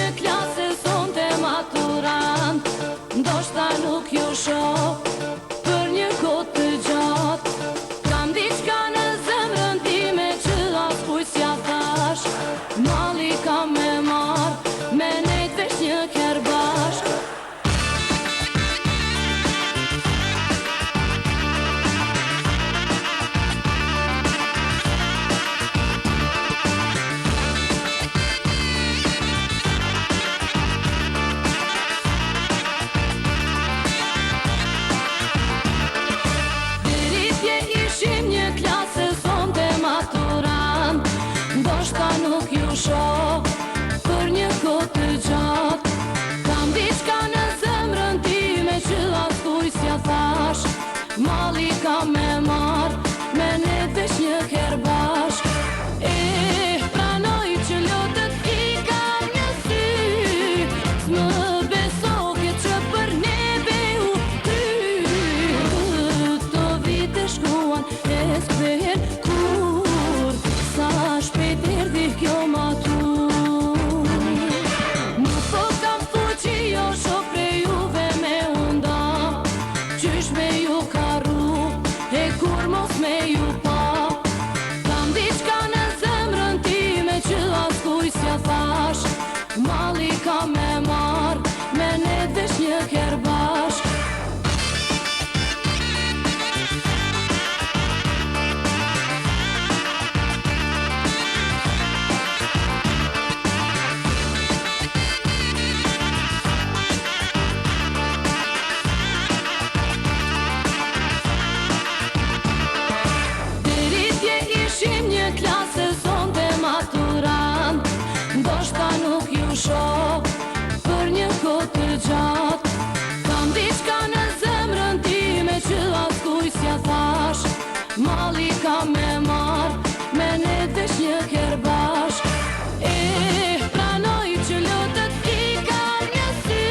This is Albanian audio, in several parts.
një klasë sonte maturant, ndoshta nuk ju shoh për një kohë të gjatë. Kam diçka në zemrën time që as kujt s'ja thash. Malli kam me marr, me nejt vesh një ker bashk. Ndoshta nuk ju shoh për një kohë të gjatë. Kam diçka në zemrën time që as kujt s'ja thash. Malli kam me marr, me ne vesh një ker bashk. Pranoj që lotët i kam një sy, s'më besoke që për neve u kry. Këto vite shkuan e s'kthehen kur, sa shpejt erdhi kjo matur. Nuk po kam fuqi jo shoh prej juve me unda, qysh me ju karru e kur mos me ju pa. Kam diçka në zemrën time që as kujt s'ja thash. Malli kam me marr, me ne vesh një ker bashk. Ndoshta nuk ju shoh për një kohë të gjatë. Kam diçka në zemrën time që as kujt s'ja thash. Malli kam me marr, me ne vesh një ker bashk. Pranoj që lotët i kam një sy,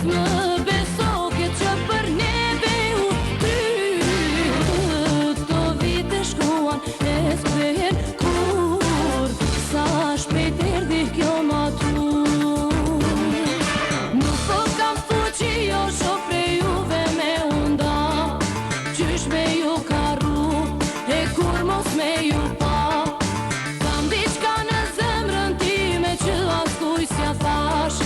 s'më besoke që për neve u kry. Këto vite shkuan e s'kthehen kur, sa shpejt erdhi kjo matur. Nuk po kam fuqi jo shoh prej juve me unda, qysh me ju karru e kur mos me ju pa. Kam diçka në zemrën time që as kujt s'ja thash.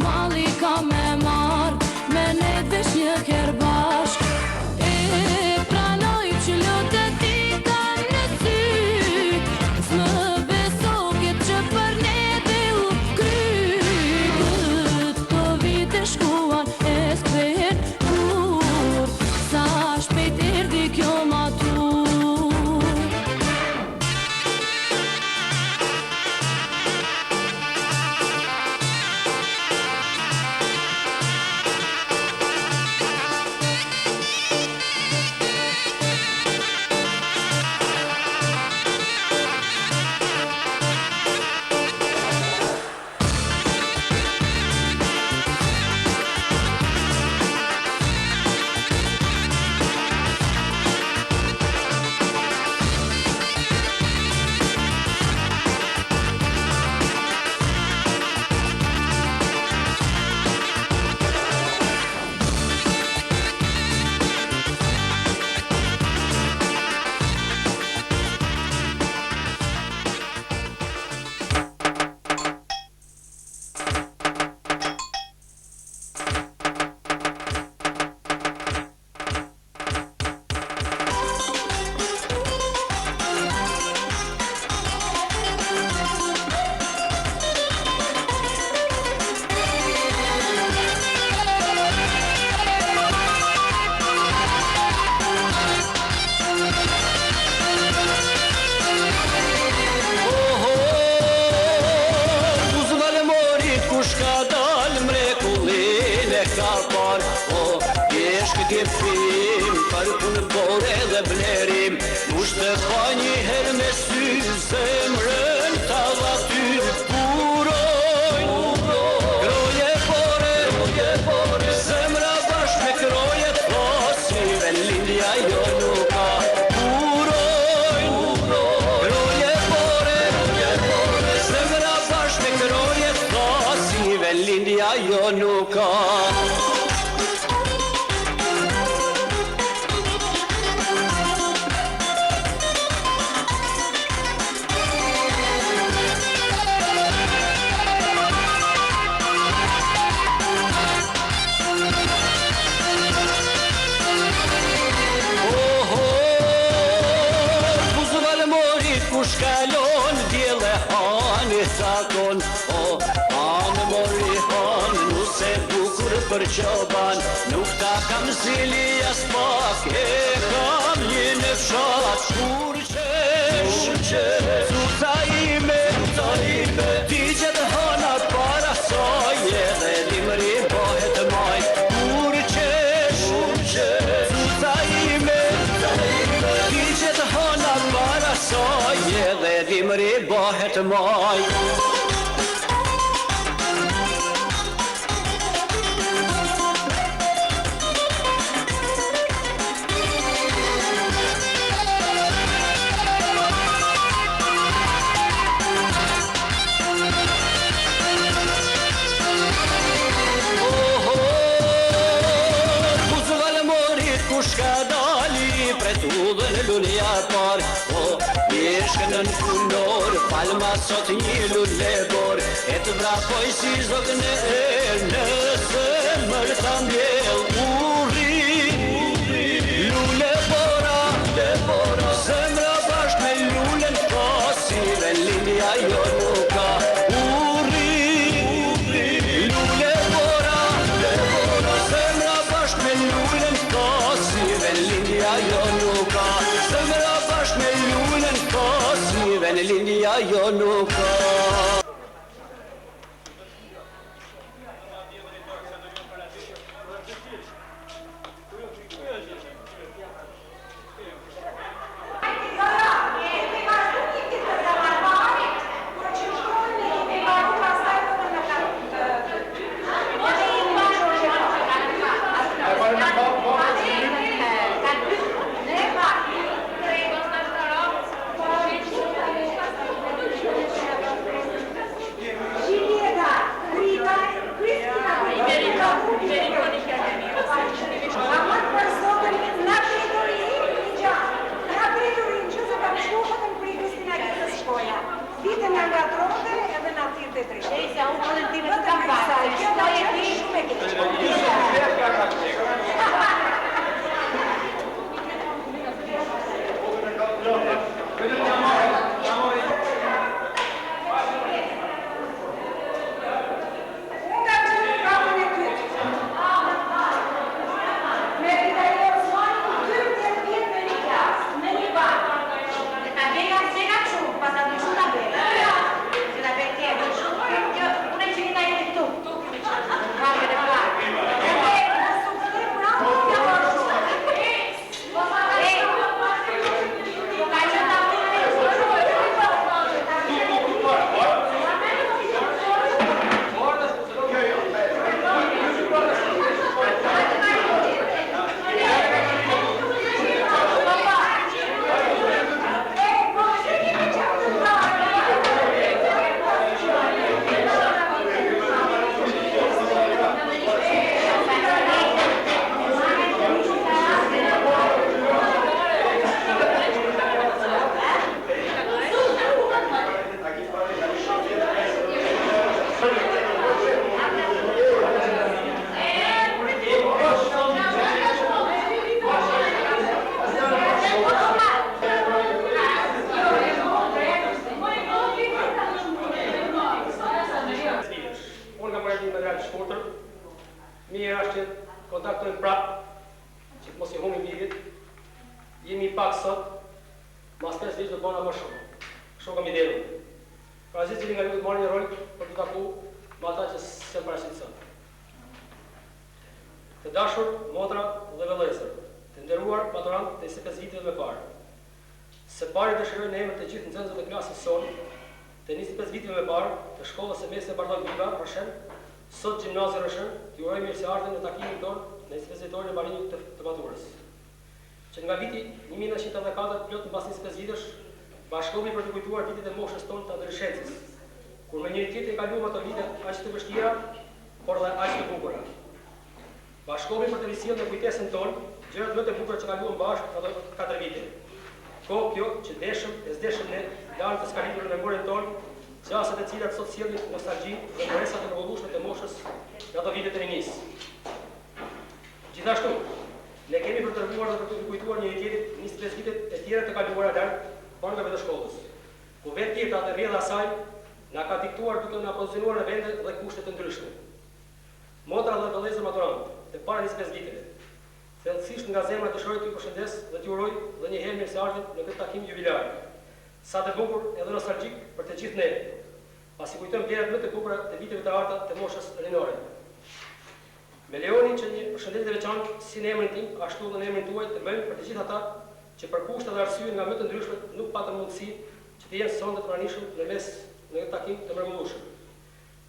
Malli kam me marr, me ne vesh një ker bashk. Pranoj që lotët i kam në sy, s'më besoke që për neve u kry. Këto vite shkuan e s'kthehen kur, sa shpejt erdhi kjo matur. Gëfim, për punë bore dhe blerim, Mush të pa një herë me sy, zemrën të avatyr puroj. Kroje bore, zemra bashk me kroje të pasi, Ven lindja jo nuk ka puroj. Kroje bore, zemra bashk me kroje të pasi, linja jo nuk ka. Shkalon djele hanë sakon, o hanë mori hanë, nuse bukur për qoban, nuk ta kam zili as pak, e kam një në fshat. Shurqe, zuta ime, ti gjetë hanat para saj, edhe dimri bëhet maj. Shurqe, zuta ime, ti gjetë hanat para saj, edhe dimri bëhet maj. Shka dali pret udhën lulja par, o jeshkën në punor, palma sot një lulle bor, e të vrapoj si zotën e nëse mërë të mbjell uri, lulle bora, zemra bashk me lullen ka, si ven linja jo nuk ka, uri, lulle bora, zemra bashk me lullen ka, linja jo nuk ka, zemra bashk me lullen ka, si ven linja jo nuk ka. Mirë është që kontaktojmë prapë, që mos i humim lidhjet. Jemi pak sot, mas 5 vjeç do të bëna më shumë. Kështu kam idenë. Pra asnjë cili nga ju të marrë një rol për të taku me ata që s'e paraqitet sot. Të dashur motra dhe vëllezër, të nderuar maturantë të 25 viteve më parë. Së pari dëshiroj në emër të gjithë nxënësve të klasës sonë, të 25 viteve më parë të shkollës së mesme Bardog Viva, Roshen, sot gjimnazi Roshen, t'ju uroj mirëseardhjen në takimin tonë në 25 vjetorin e mbarimit të maturës. Që nga viti 1984 plot mbas 25 vitesh, bashkohemi për të kujtuar vitet e moshës tonë të adoleshencës, kur me njëri tjetrin kaluam ato vite aq të vështira, por dhe aq të bukura. Bashkohemi për të risjellë në kujtesën tonë gjërat më të bukura që kaluam bashkë ato 4 vite. Kjo që deshëm e s'deshëm ne lanë të skalitur në memorien tonë, qasët e cilat sot sjellin nostalgji dhe kërkesat e revolushme të moshës në ato vite të rinisë. Gjithashtu, ne kemi përtërbuar dhe për të kujtuar njëri tjetrit 25 vitet e tjera të kaluara larg barngave të shkollës, ku vetë tjeta dhe rrjedha saj na ka diktuar duke na pozicionuar në vende dhe kushte të ndryshme. Motra dhe vëllezër maturant, të para 25 viteve, thellësisht nga zemra dëshiroj t'ju përshëndes dhe t'ju uroj dhe një herë mirëseardhjen në këtë takim jubilar. Sa të bukur edhe nostalgjik për të gjithë ne, pasi kujtojmë vlerat më të bukura të viteve të arta të moshës rinore. Me lejoni që një përshëndetje të veçantë si në emrin tim, ashtu dhe në emrin tuaj të bëjmë për të gjithë ata që për kushte dhe arsye nga më të ndryshme nuk patën mundësi që të jenë sonte të pranishëm në mes në këtë takim të mrekullueshëm.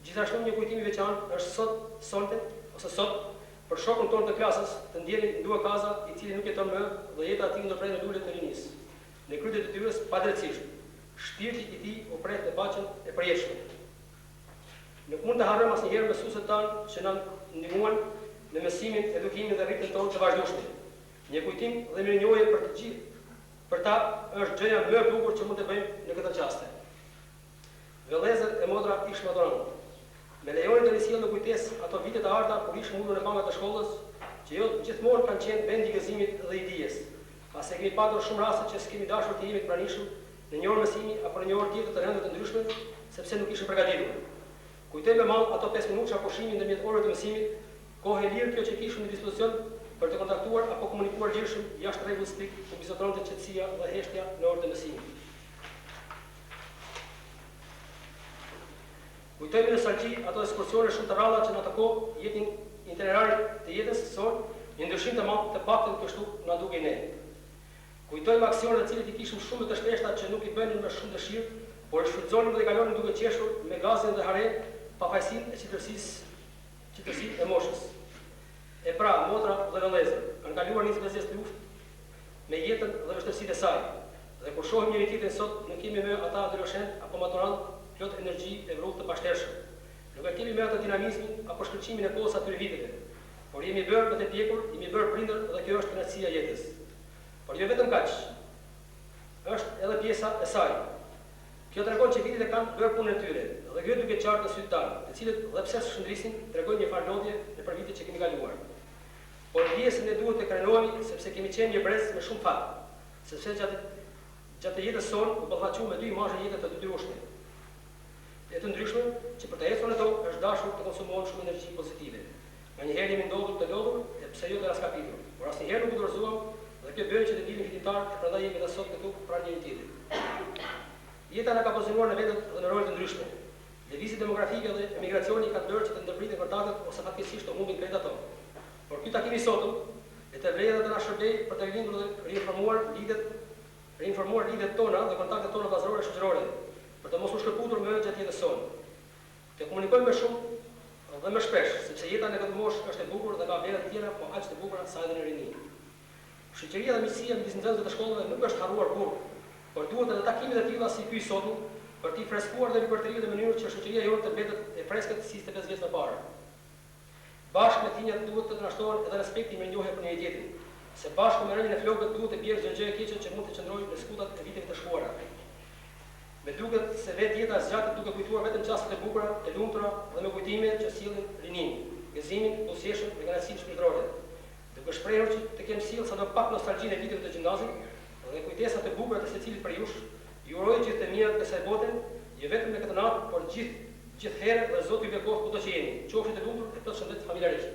Gjithashtu një kujtim i veçantë është sot për shokun tonë të klasës të ndjerin Ndua Kaza, i cili nuk jeton më dhe jeta e tij ndërprer në lulet të rinisë. Në kryet e detyrës padrejtësisht, shpirti i tij u pret në paqen e përjetshme. Nuk mund të harrojmë asnjëherë mësuesit tanë që na ndihmuan në mësimin, edukimin dhe rritjen tonë të vazhdueshme. Një kujtim dhe mirënjohje për të gjithë. Për ta është gjëja më e bukur që mund të bëjmë në këtë çast. Vëllezër e motra ish maturantë, me lejoni të risjell në kujtesë ato vite të arta kur ishim ulur në bankat e shkollës, që jo gjithmonë kanë qenë vendi i gëzimit dhe i dijes. Pasi kemi patur shumë raste që s'kemi dashur të jemi të pranishëm në një orë mësimi apo në një orë tjetër të rëndë të ndryshme, sepse nuk ishim përgatitur. Kujtojmë me mall ato 5 minuta pushimi ndërmjet orëve të mësimit, kohë e lirë kjo që kishim në dispozicion për të kontaktuar apo komunikuar lirshëm jashtë rregullës strikt ku bizotronte qetësia dhe heshtja në orët e mësimit. Kujtojmë nostalgji ato ekskursione shumë të rralla që në ato kohë jetin itinerarit të jetës sot, një ndryshim të madh të paktën kështu na dukej ne. Kujtojmë aksionet të cilët i kishim shumë të shpeshta që nuk i bënin me shumë dëshirë, por e shfrytëzonin dhe kalonin duke qeshur me gazin dhe haren pafajësinë e qetësisë e moshës. E pra, motra dhe vëllezër, kanë kaluar 25 luftë me jetën dhe vështirësitë e saj. Dhe kur shohim njëri tjetrin sot, nuk kemi më ata adoleshent apo maturant plot energji e vrrullë të pashtershëm. Nuk e kemi më atë dinamizmin apo shkëlqimin e kohës atyre viteve, por jemi bërë për të pjekur, jemi bërë prindër dhe kjo është kënaqësia e jetës. Por jo vetëm kaq, është edhe pjesa e saj. Kjo tregon që vitet e kanë bërë punën e tyre, dhe kjo duke qartë në sytë tanë, të cilët dhe pse shndrisin, tregojnë një farë lodhje në për vitet që kemi kaluar. Por pjesën e duhet të krenohemi sepse kemi qenë një brez me shumë fat, sepse gjatë jetës sonë u ballafaqu me 2 imazhe jete të detyrueshme. E të ndryshme që për të ecur në to është dashur të konsumohen shumë energji pozitive. Nganjëherë jemi ndodhur të lodhur e pse jo të raskapitur, por asnjëherë nuk u dorëzuam dhe kjo bën që të dilnim fitimtar e prandaj jemi edhe sot këtu pranë njëri tjetrit. Jeta na ka pozicionuar në vende dhe në role të ndryshme. Lëvizjet demografike dhe emigracioni kanë bërë që të ndërpritet kontaktet ose fatkeqësisht të humbin krejt ato. Por ky takim i sotëm e të vlerë dhe të na shërbej për të lindur dhe reinformuar lidhet tona dhe kontaktet tona vllazërore shoqërore, për të mos u shkëputur më gjatë jetës sonë. Të komunikojmë më shumë dhe më shpesh, sepse jeta në këtë moshë është e bukur dhe ka vlera të tjera, po aq të bukura sa edhe në rini. Shoqëria dhe miqësia midis nxënësve të shkollave nuk është harruar kurrë, por duhet edhe takimet e tilla si ky i sotëm për t'i freskuar dhe ripërtëritur në mënyrë që shoqëria jonë të mbetet e freskët si 25 vjet më parë. Bashkë me tinjat duhet të trashtohen edhe respekti me njohje për njëri tjetrin, se bashkë me rënien e flokët duhet të bjerë çdo gjë e keqe që mund të qëndrojë në skutat e viteve të shkuara. Me duket se vetë jeta zgjatet duke kujtuar vetëm çastet e bukura, të lumtura dhe me kujtime që sillin rinin, gëzimin, buzëqeshjen dhe kënaqësinë shpirtërore. Duke shprehur që të kem sjell sado pak nostalgjinë e viteve të gjimnazit dhe kujtesat e bukura të secilit për jush, ju uroj gjithë të mirat të kësaj bote, jo vetëm në këtë natë, por gjithherë dhe Zoti ju bekoft kudo që jeni. Qofshit të lumtur e plot shëndet familjarisht.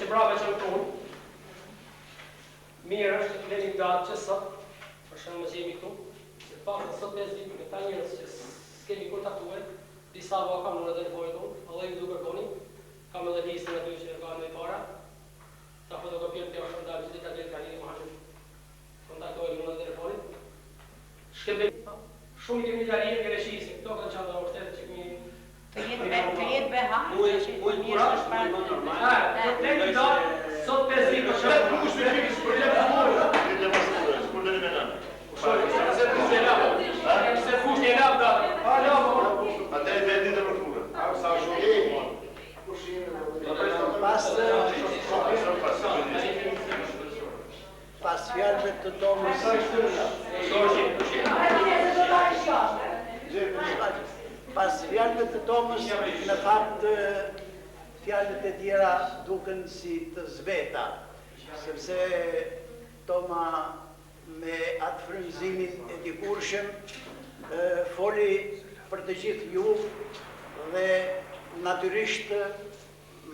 që brave që në punë, mirë është të kleni datë që sot, për shënë më që jemi këtu, se pak në sot 5 vitë me ta njërës që s'kemi kontaktuar, disa va kam në telefoni tonë, edhe ju duke kërkoni, kam edhe listën aty që ka me para, ta fotokopirë të është ndalë që dita të ka një më haqëm, kontaktojnë në telefonit. Shkëmbim, shumë i kemi dalje në Greqisi, këto kanë qanë dhe orështetë që kemi... Të jetë behar, Mujë kurash, mujë më normal. Të kleni datë, sot 5 vitë për shumë. Se fush një lap da. Atë e vendin të mërkurë. Pas fjalëve të Tomës, në fakt fjalët e tjera duken si të zbeta, sepse Toma me atë frymëzimin e dikurshëm foli për të gjithë ju dhe natyrisht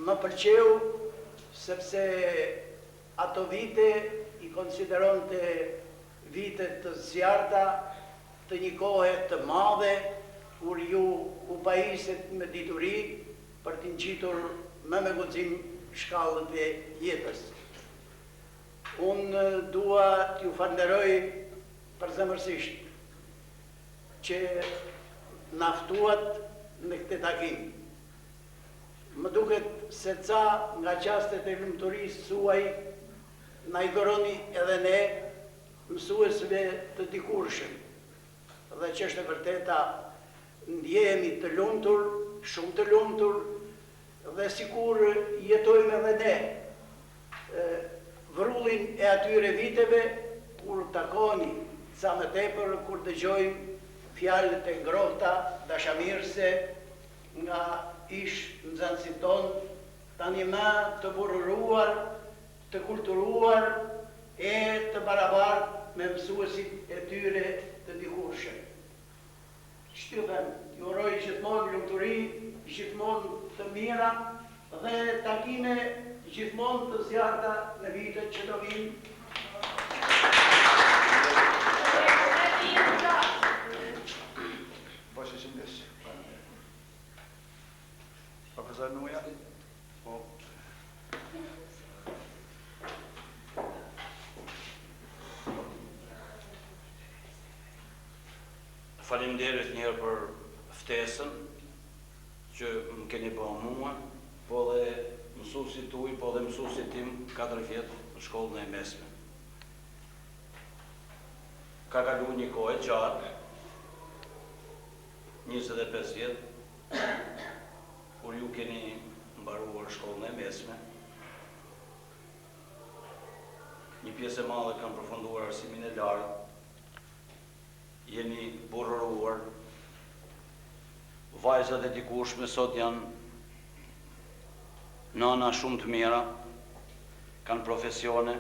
më pëlqeu sepse ato vite i konsideronte vite të zjarta, të një kohe të madhe, kur ju u pajiset me dituri për t'i ngjitur me guxim shkallët e jetës. Unë dua t'ju falenderoj përzemërsisht që na ftuat në këtë takim. Më duket se ca nga qastet e lumturisë suaj na i dhuroni edhe ne, mësuesve të dikurshëm. Dhe që është e vërteta, ndjehemi të lumtur, shumë të lumtur, dhe sikur jetojmë edhe ne vrullin e atyre viteve, kur takoni sa më tepër, kur dëgjojmë fjalët e ngrohta, dashamirëse, nga ish nxënësit tonë, tani më të bururuar, të kulturuar e të barabartë me mësuesit e tyre të dikurshëm. Ç'të them, ju uroj gjithmonë lumturi, gjithmonë të mira dhe takime gjithmonë të zjarta në vitet që do vinë. Başı şimdi. Profesör Nuja. Faleminderit njëherë për ftesën që më keni bërë mua, po dhe mësuesit tuaj, po dhe mësuesit tim 4 vjet në shkollën e mesme. Ka kaluar një kohë gjatë, 25 vjet, kur ju keni mbaruar shkollën e mesme. Një pjesë e madhe kanë përfunduar arsimin e lartë, jeni burruar, vajzat e dikushme sot janë nana shumë të mira, kanë profesione,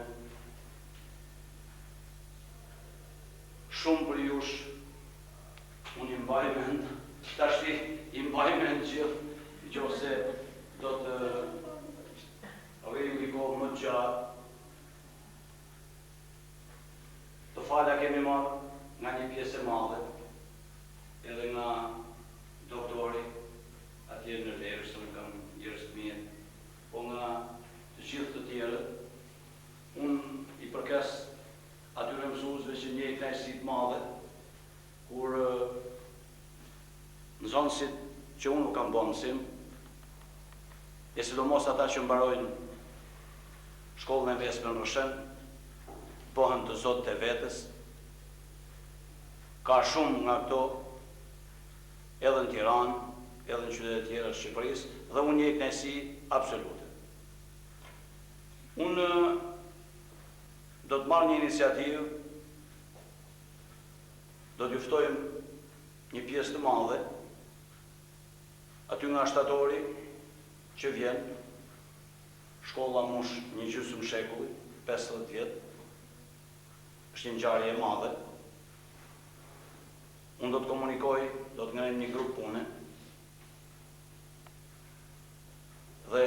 shumë për jush, unë i mbaj mend, tashti i mbaj mend gjithë, nëse do të rrimë një kohë më gjatë, të falja kemi marrë nga një pjesë e madhe, edhe nga doktori, atje në Lerë, se në kam njerëz të mirë, po nga të gjithë të tjerët, unë i përkes atyre mësuesve që njeh kënaqësi të madhe, kur nxënësit që unë kam bërë mësim, e sidomos ata që mbarojnë shkollën e mesme në Rrëshën, bëhen të zotë të vetës. Ka shumë nga këto, edhe në Tiranë, edhe në qytetet e tjera të Shqipërisë, dhe unë njeh kënaqësi absolute. Unë do të marrë një iniciativë, do t'ju ftojmë një pjesë të madhe, aty nga shtatori që vjen, shkolla mush një gjysmë shekulli, 50 vjet, është një ngjarje e madhe. Unë do të komunikoj, do të ngrenë një grup pune dhe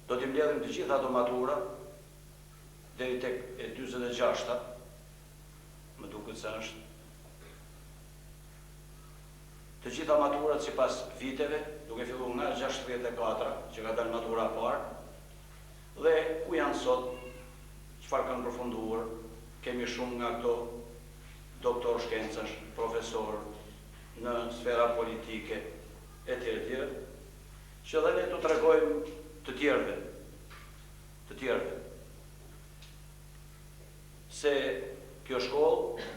do t'i mbledhim të gjitha ato matura deri tek e 46-ta, më duket se është të gjitha maturat sipas viteve, duke filluar nga 64 që ka dalë matura e parë, dhe ku janë sot, çfarë kanë përfunduar, kemi shumë nga këto doktor shkencash, profesor në sfera politike, etj. Që dhe ne të tregojmë të tjerëve, se kjo shkollë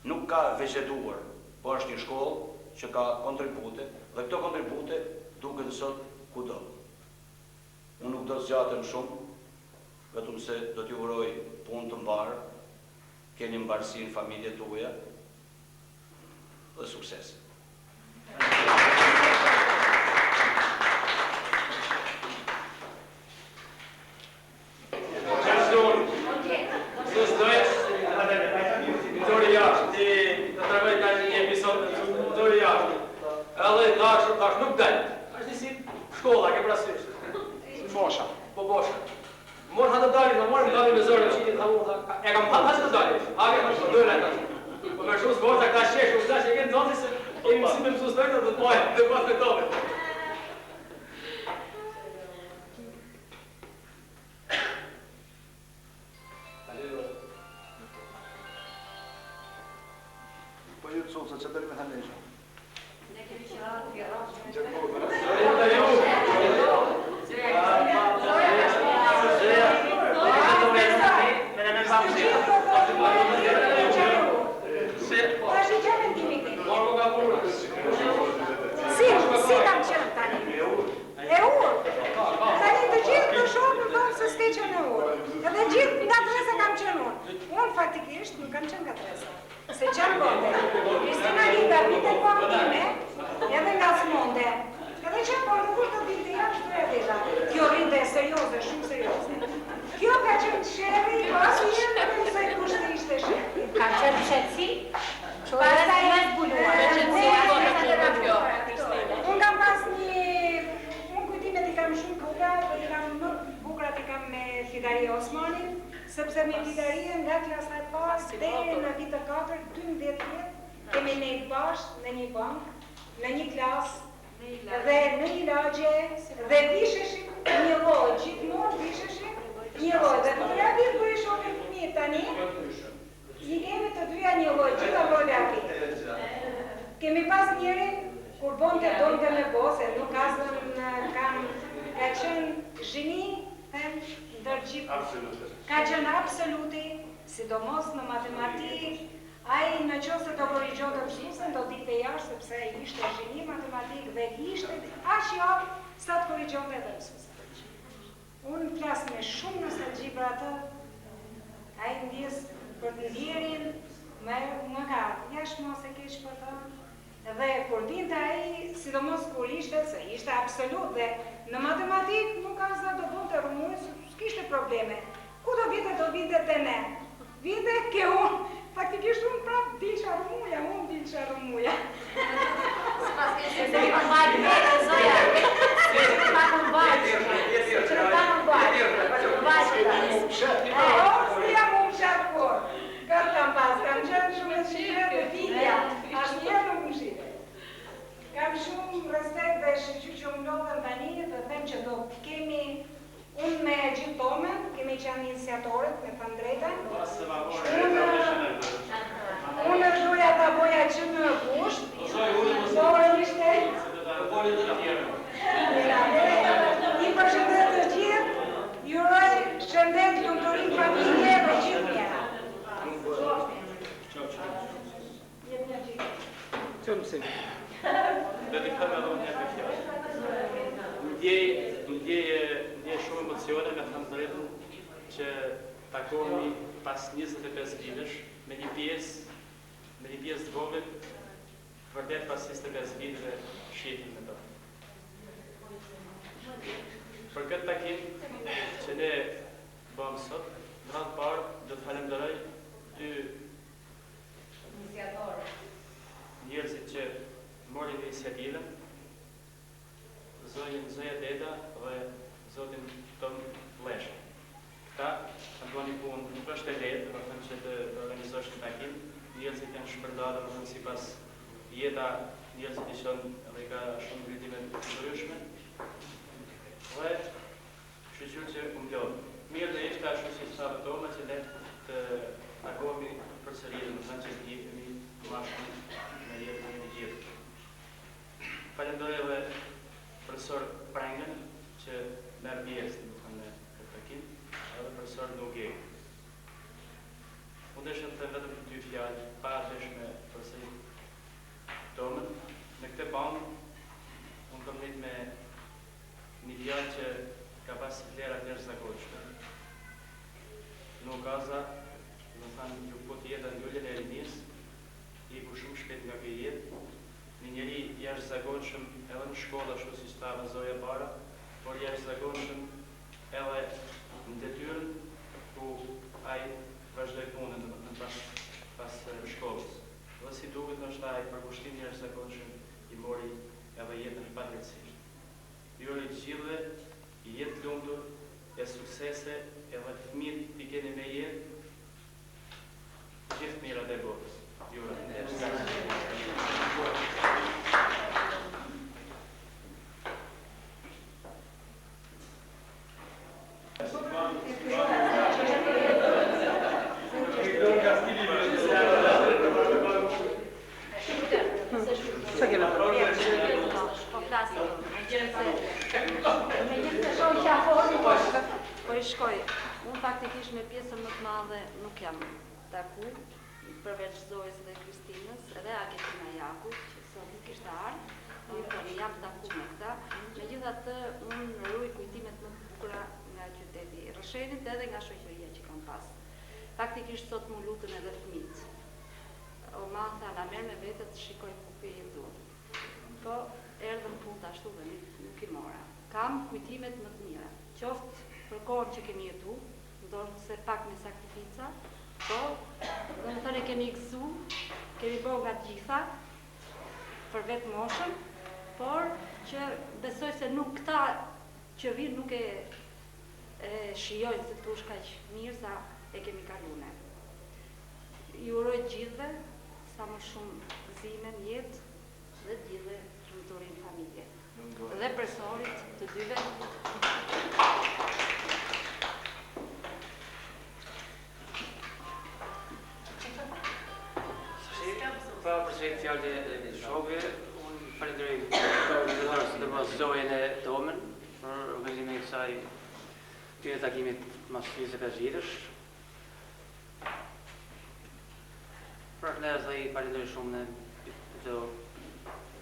nuk ka veçetuar, po është një shkollë që ka kontribute, dhe këto kontribute duken sot kudo. Unë nuk do të zgjatem shumë, vetëm se do t'ju uroj punë të mbarë, keni mbarësi në familjet tuaja dhe sukses. Tash nuk del. Është si shkolla, ke parasysh. Mosha. Po bosha. Mor ha të dalin, morëm dalin me zërin që i thamë. E kam thënë as të dalin. A ke thënë do la tash. Po më shumë zgjota ka shesh, u dash e ke nxonsi se kemi si me mësues do të bëj, do pas të tove. Po ju çon se çfarë më hanë. Si kam qënë tani? E urë. Tani të gjithë të shohë në thonë se s'ke qënë e urë. Edhe gjithë nga tresa kam qënë unë. Unë faktikisht nuk kam qënë nga tresa. Se qënë bonde. Kristina Linda vite konë time, edhe nga s'monde. Edhe që po nuk është të dilte jashtë të edhela. Kjo rinde e serioze, shumë serioze. Kjo ka qënë shërri, pasu jenë në mësoj kushtë ishte shërri. Ka qënë shërësi? Pasta e unë kam pas unë kujtimet i kam shumë bukra, dhe i kam më bukrat i kam me Fidari Osmanin, sepse me Fidarie nga klasa e pas, dhe në vitë 4, 12 vjetë, kemi nejtë bashkë në një bank, në një klasë, dhe në një lagje, dhe visheshim një lojë, gjithmonë visheshim një lojë, dhe të nga vitë kërë i shokim fëmijë tani, i kemi të dyja një lojë, gjitha lojë api. Kemi pas njerin, kur bonte donte me bose, nuk ka qenë zhini, ndërgjip, ka qenë absoluti, sidomos në matematik, ai në qoftë do korrigjonte mësuesin, do dilte jashtë sepse ishte zhini matematik dhe ishte aq i aftë sa të korrigjonte edhe mësuesin. Unë flas me shumë nostalgji për atë, ai ndjes për të ndjerin, më ka jashtë mos e keq për të. Dhe kur dinte ai, sidomos kur ishte, se ishte absolut dhe në matematik nuk ka sa do bunte rumuj, s'kishte probleme. Ku do vite te ne? Vite ke unë, faktikisht unë prap dilqa rumuja, unë dilqa rumuja. S'pas ke se të më bajtë vete, Zoja. Se të më bajtë. Që në ta më bajtë. Si jam unë shatë kur. Këtë kam pas, kam qënë shumë e shire dhe filja, ashtë njerë nuk më shire. Kam shumë respekt dhe shqyqy që më lodhën tani dhe them që do të kemi, unë me gjithë tomen, kemi qenë iniciatorët me thënë drejten. Unë shdoja ta boja që në kusht, por ishte... I përshëndet të gjithë, juroj shëndet lumëturin familje dhe gjithë njëra. Qëmë si? Dhe të këtëm edhe unë një për fjallë. Ndjej shumë emocione me thëmë drejtën që takohemi pas 25 vitesh me një pjesë të vogël, vërtet pas 25 viteve shihim me to. Për këtë takim që ne bëmë sot, në radhë parë do të falenderoj dy njerëzit që morin iniciativën, zonjën Zoja Deda dhe zotin Tom Lesha. Këta kanë bërë një punë, nuk është e lehtë, do të thënë që të organizosh një takim, njerëzit janë shpërndarë, do të thënë sipas jeta njerëzit i shonë dhe ka shumë ndrytime të ndryshme. Dhe shqyqyrë që u mblodhë. Mirë dhe ishte ashtu si shtavë tome që le të takohemi përsëri, do të thënë që të jepemi mashkull me jetën e gjithë. Falenderoj edhe profesor Prangën që merr pjesë në këtë takim, edhe profesor Nugej. Unë desha të them vetëm 2 fjalë pa arreshme përsëri tomën. Në këtë banë unë kam lidh me një djalë që ka pas vlera të jashtëzakonshme. Nuk gaza, do thënë ju po të jetë ndullën e rinis, i ku shumë shpejt nga kjo jetë. Një njeri jashtëzakonshëm edhe në shkollë ashtu si stava Zoja Bara, por jashtëzakonshëm edhe në detyrën ku ai vazhdoi punën, domethënë pas shkollës. Dhe si duket është ai për kushtim jashtëzakonshëm i mori edhe jetën padrejtisht. Ju uroj të gjithëve jetë lumtur, e suksese, edhe fëmijët i keni me jetë gjithë mirat e botës. Ju Po i shkoj, unë faktikisht me pjesën më të madhe nuk jam taku, përveç Zojës dhe Kristinës, edhe Aketina Jakut, që sot nuk ishte ardhur, por jam taku me këta. Megjithatë, unë ruaj kujtimet më të bukura nga qyteti i Rrëshenit edhe nga shoqëria që kam pas. Faktikisht sot më lutën edhe fëmijët. O Martha na merr me vete të shikoj ku po jeton. Po erdhën punë ashtu dhe nuk i mora. Kam kujtimet më të mira. Qoftë për kohën që kemi jetu, ndoshta se pak me sakrifica, po, do të thënë kemi gëzu, kemi bërë nga të gjitha, për vetë moshën, por që besoj se nuk këta që vinë nuk e shijojnë se tush kaq mirë sa e kemi kalune. Ju uroj gjithëve sa më shumë gëzime në jetë dhe gjithë lumturinë familje. Dhe personit të dyve. Pa përsërit fjalët e shokëve, unë falenderoj sidomos Zojën e Tomën për organizimin e kësaj këtyre takimit mas 25 vjetësh. Për ne dhe i falenderoj shumë në të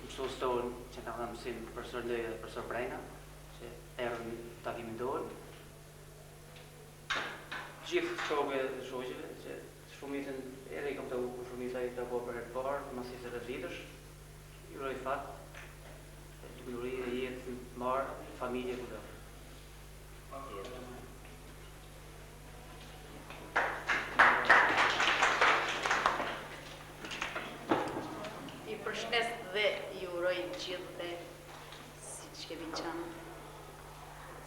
mësues tonë që na kanë mësim profesor Leja dhe profesor Brejna, që erdhën në takimin tonë. Gjithë shokëve dhe shoqeve që shumicën edhe i kam të u shumica i të po për herë parë, mas 20 vjetësh, ju uroj fat, lumturi dhe jetë të mbarë, familje kudo. I përshnes dhe ju uroj gjithëve si që kemi qenë,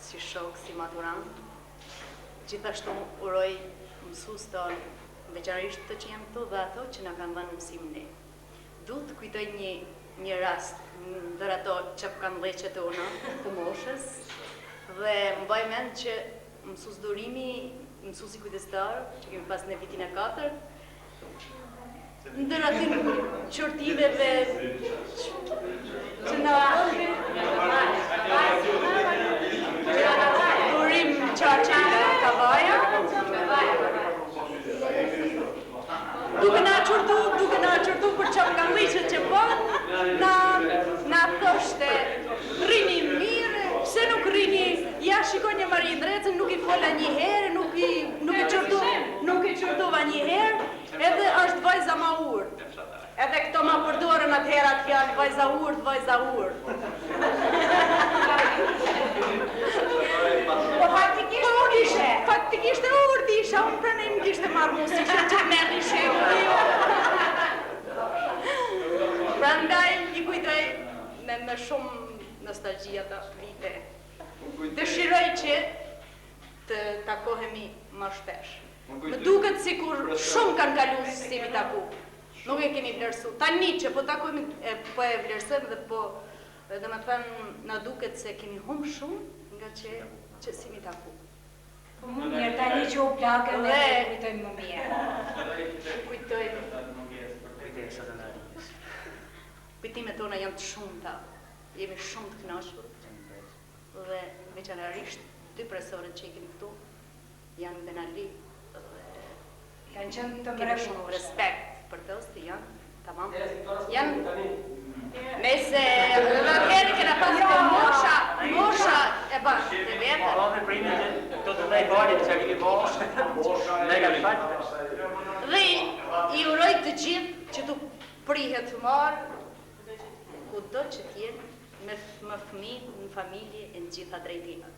si shok, si maturant. Gjithashtu uroj mësues tonë, veçanërisht të që jam këtu dhe ato që na kanë dhënë mësimin ne. Du të kujtoj një rast ndër ato që kanë leqet tona të moshës dhe mbaj mend që mësues durimi, mësuesi kujdestar që kemi pas në vitin e 4, ndër aty qortimeve që na durim qarqe nga Kavaja, duke na qërtu për çapkalliqet që bën, na thoshte rrini mirë, pse nuk rrini, ja shikoj një Mari Ndrecën, nuk i fola një herë, nuk i qërtova një herë, edhe është vajza ma urt. Edhe këto ma përdorën atëherat fjalë, vajza urt. Po faktikisht e urt isha, unë pranej më kishte marrë musi, që merri shemë. Prandaj i kujtoj me shumë nostalgji. nostalgjia të vite. Dëshiroj që të takohemi më shpesh. Më duket sikur shumë kanë kaluar si mi taku. Nuk e kemi vlerësuar. Tani që po takohemi, po e vlerësojmë dhe po, domethënë na duket se kemi humbur shumë nga që si mi taku. Po më mirë, tani që u plakën dhe kujtojmë më mirë. Kujtimet tona janë të shumta, jemi shumë të kënaqur dhe veçanërisht dy profesorët që i kemi këtu janë Benali dhe kanë qenë të kemi shumë respekt për të, se janë tamam. Janë mese herë kena pasur mosha e bashkë të vetë. Dhe i uroj të gjithë që të prihet humor kudo që t'jenë me fëmijë, në familje e në gjitha drejtimet.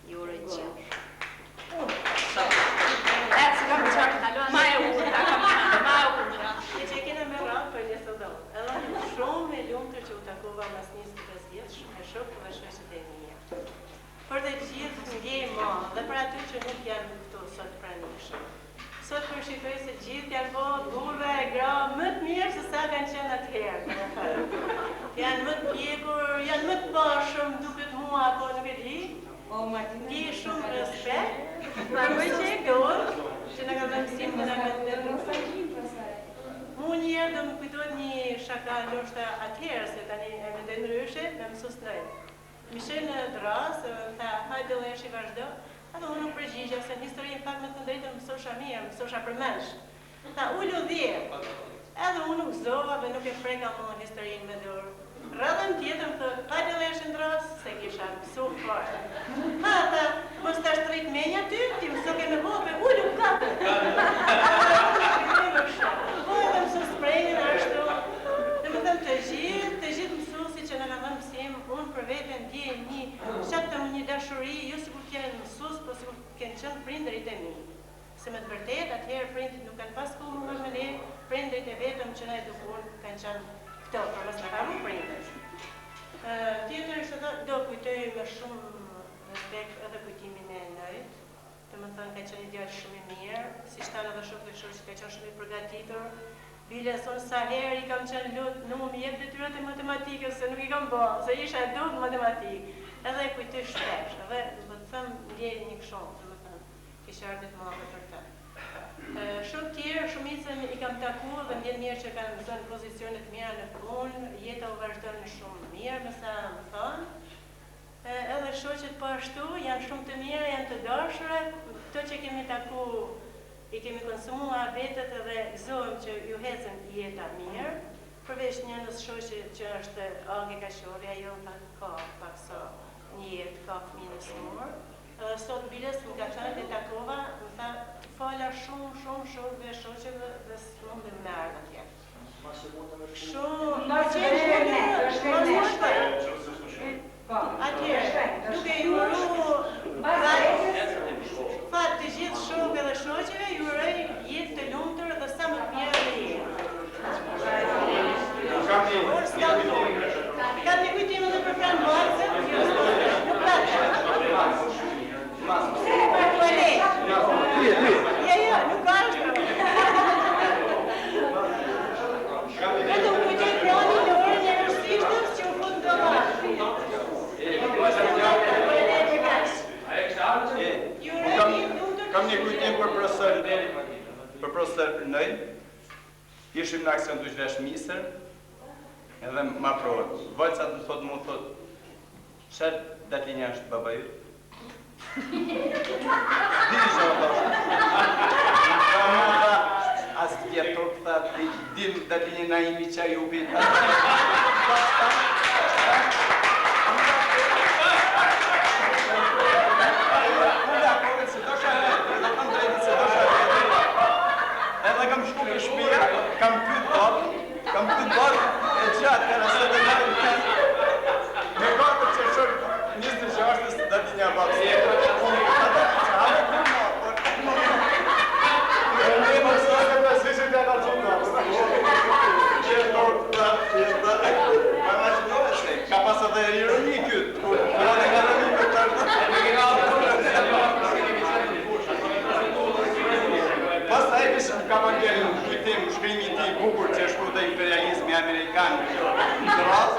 I uroj gjithë. Ma e urta, ma e urta. Që e kena me rrallë për një sëdo. Edhe një shumë e lumëtër që u takova mas 25 vjetë, shumë e shokë dhe shoqët e mija. Për të gjithë ndjej ma, dhe për aty që nuk janë këtu sot pranishëm. Sot përshikoj se gjithë janë po burra e gra më të mirë se sa kanë qenë atëherë. Janë më të pjekur, janë më të bashëm, duket mua apo nuk e di. Ti shumë respekt, për që e dorë, që në ka dhe mësim dhe në ka dhe mu njerë dhe më kujtojt një shaka ndoshta atëherë, se tani e me dhe nëryshe, me mësus nëjtë. Mishe në drasë, tha, hajde dhe eshi vazhdo, edhe unë nuk përgjigja, se në histori në fakt me të ndrejtë mësosha mirë, mësosha përmensh. Tha, ullu dhjerë, edhe unë nuk zova dhe nuk e freka më në historinë me dorë. Rëdhëm tjetër më thë, hajde dhe eshi në drasë, se kisha mësu fare. Ha, tha, mos të ashtë të rritë menja ty, ti mëso ke me hope, ullu kape. Po edhe mësu sprejnë ashtu, dhe më thëmë të gjithë mësusi që në ka dhënë mësim, unë për vete ndje një shaktëm një dashuri, jo si kur kjenë mësus, po si kur kjenë qënë prindërit e mi. Se me të vërtet, atëherë prindit nuk kanë pas ku më me le, prindërit e vetëm që na edukun kanë qënë këto, për mësë në kamu prindës. Tjetër është do kujtoj me shumë respekt edhe kujtimin e nëjtë, të më thënë ka qenë një djallë shumë i mirë, si shtanë edhe shokë dhe shokë që ka qenë shumë i përgatitur. Bile sonë sa herë i kam qenë lutë, nuk më jep detyrat e matematikës, se nuk i kam bo, se isha e dukë matematikë. Edhe e kujtoj shpesh, edhe do të thëmë ndjej një këshonë, të më thënë, kishë ardit më dhe për të. Shumë tjerë, shumicën i kam taku dhe ndjen mirë që kanë zënë pozicionet mira në punë, jeta u vazhdojnë shumë mirë, me sa më thonë. Edhe shoqet po ashtu, janë shumë të mira, janë të dashura, to që kemi taku, i kemi konsumuar vetët edhe gëzohem që ju hecën jeta mirë, përveç njënës shoqe që është Age Kashori, ajo ka pakso një jetë, ka fëmijë në smur. Sot biles më ka qenë të takova, më tha, fala shumë dhe shoqeve dhe së mund dhe me ardhë atje. Shumë, më atje, duke ju uru fat të gjithë shokëve dhe shoqeve, ju uroj jetë të lumtur dhe sa më të mirë dhe jetë. Kam një kujtime dhe për pranë Marcën, nuk patë. Nuk ashtë. Këtë më kujtoj prani në orën e rështishtës që u fund të marë. Kam një kujtim për profesor Nëj. Ishim në aksion të zhvesh misër, edhe ma provët. Vojca të thotë mu thotë, qërë datlinja është baba ju? Disha o thoshtë. As vjetur këta, dim datlinja na imi qa ju bitë. Edhe kam shku për shpia, kam pyt barë e gjatë të nëse dhe marë në me katër që shërë 26 dhe di një bakë. Ata që hale kërma, e një më sëke për si që të ka qënë ka pas edhe Amerikan në rast.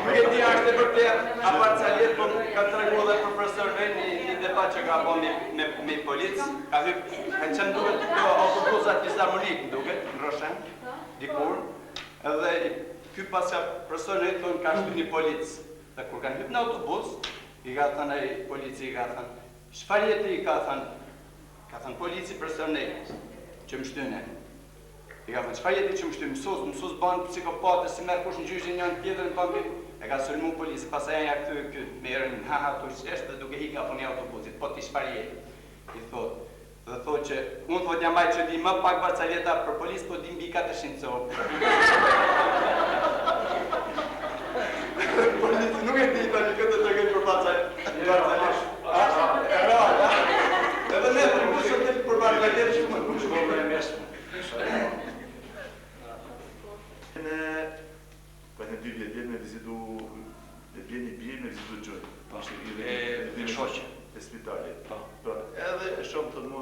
Nuk e di është e vërtet, apart sa letë, po ka të regu dhe profesor Veni një debat që ka bo me policë, ka qenë duket të autobusat Fisharmonik, duket, në Roshen, dikur, edhe ky pas që profesor Veni thonë ka shtu një policë, dhe kur kanë hypë në autobus, i ka thënë e polici, i ka thënë, shfar jeti i ka thënë polici profesor Veni, që më shtyne. I ka thënë, shfar jeti që më shtyne, mësus banë psikopate, si merë kush në gjyshin janë tjetër në banë. E ka sulmu policë, pas e janë këtu këtë, me erën në haha të qeshtë dhe duke hika po një autobusit, po t'i shfarjeti. I thot, dhe thot që, unë thot një maj që di më pak barcaleta për policë, po di mbi 400 copë. Policë nuk e di tani këtë të gëtë për barcaleta. Edhe ne për musën të për barcaleta shumë më shumë e mesme. Për në 2 vjetë me vizitu, me bje një bje me vizitu gjojnë. E shoqë. E spitali. Edhe e shumë të më...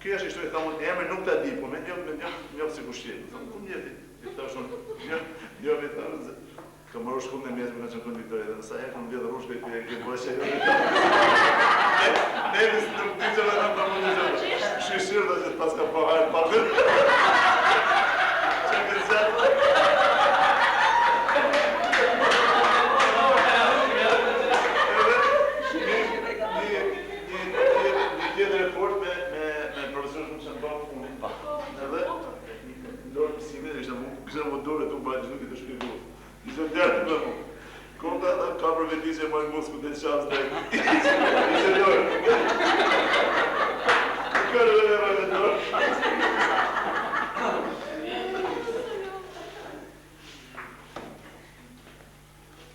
Kjo është ishtu e thamë, emër nuk të di, po me njëmë si kushtjetë. Thamë, ku njëti? I ta shumë, njëmë i thamë, ka marru shkull në mjesë, më kanë që në kënë Viktoria, dhe nësa e kam vjetë rushke, ke bëshe e rrë. Ne nësë nuk ti që në në të më një që shishirë dhe që pas ka paharë parë. Që këtë zjatë. Kështë më dore të mbajnë që nuk i të shpjegur. Ishtë në djerë të mu. Konta ata ka përveti që e mojnë musku të qansë dhe ishtë dore. Kërë dhe e mojnë dore.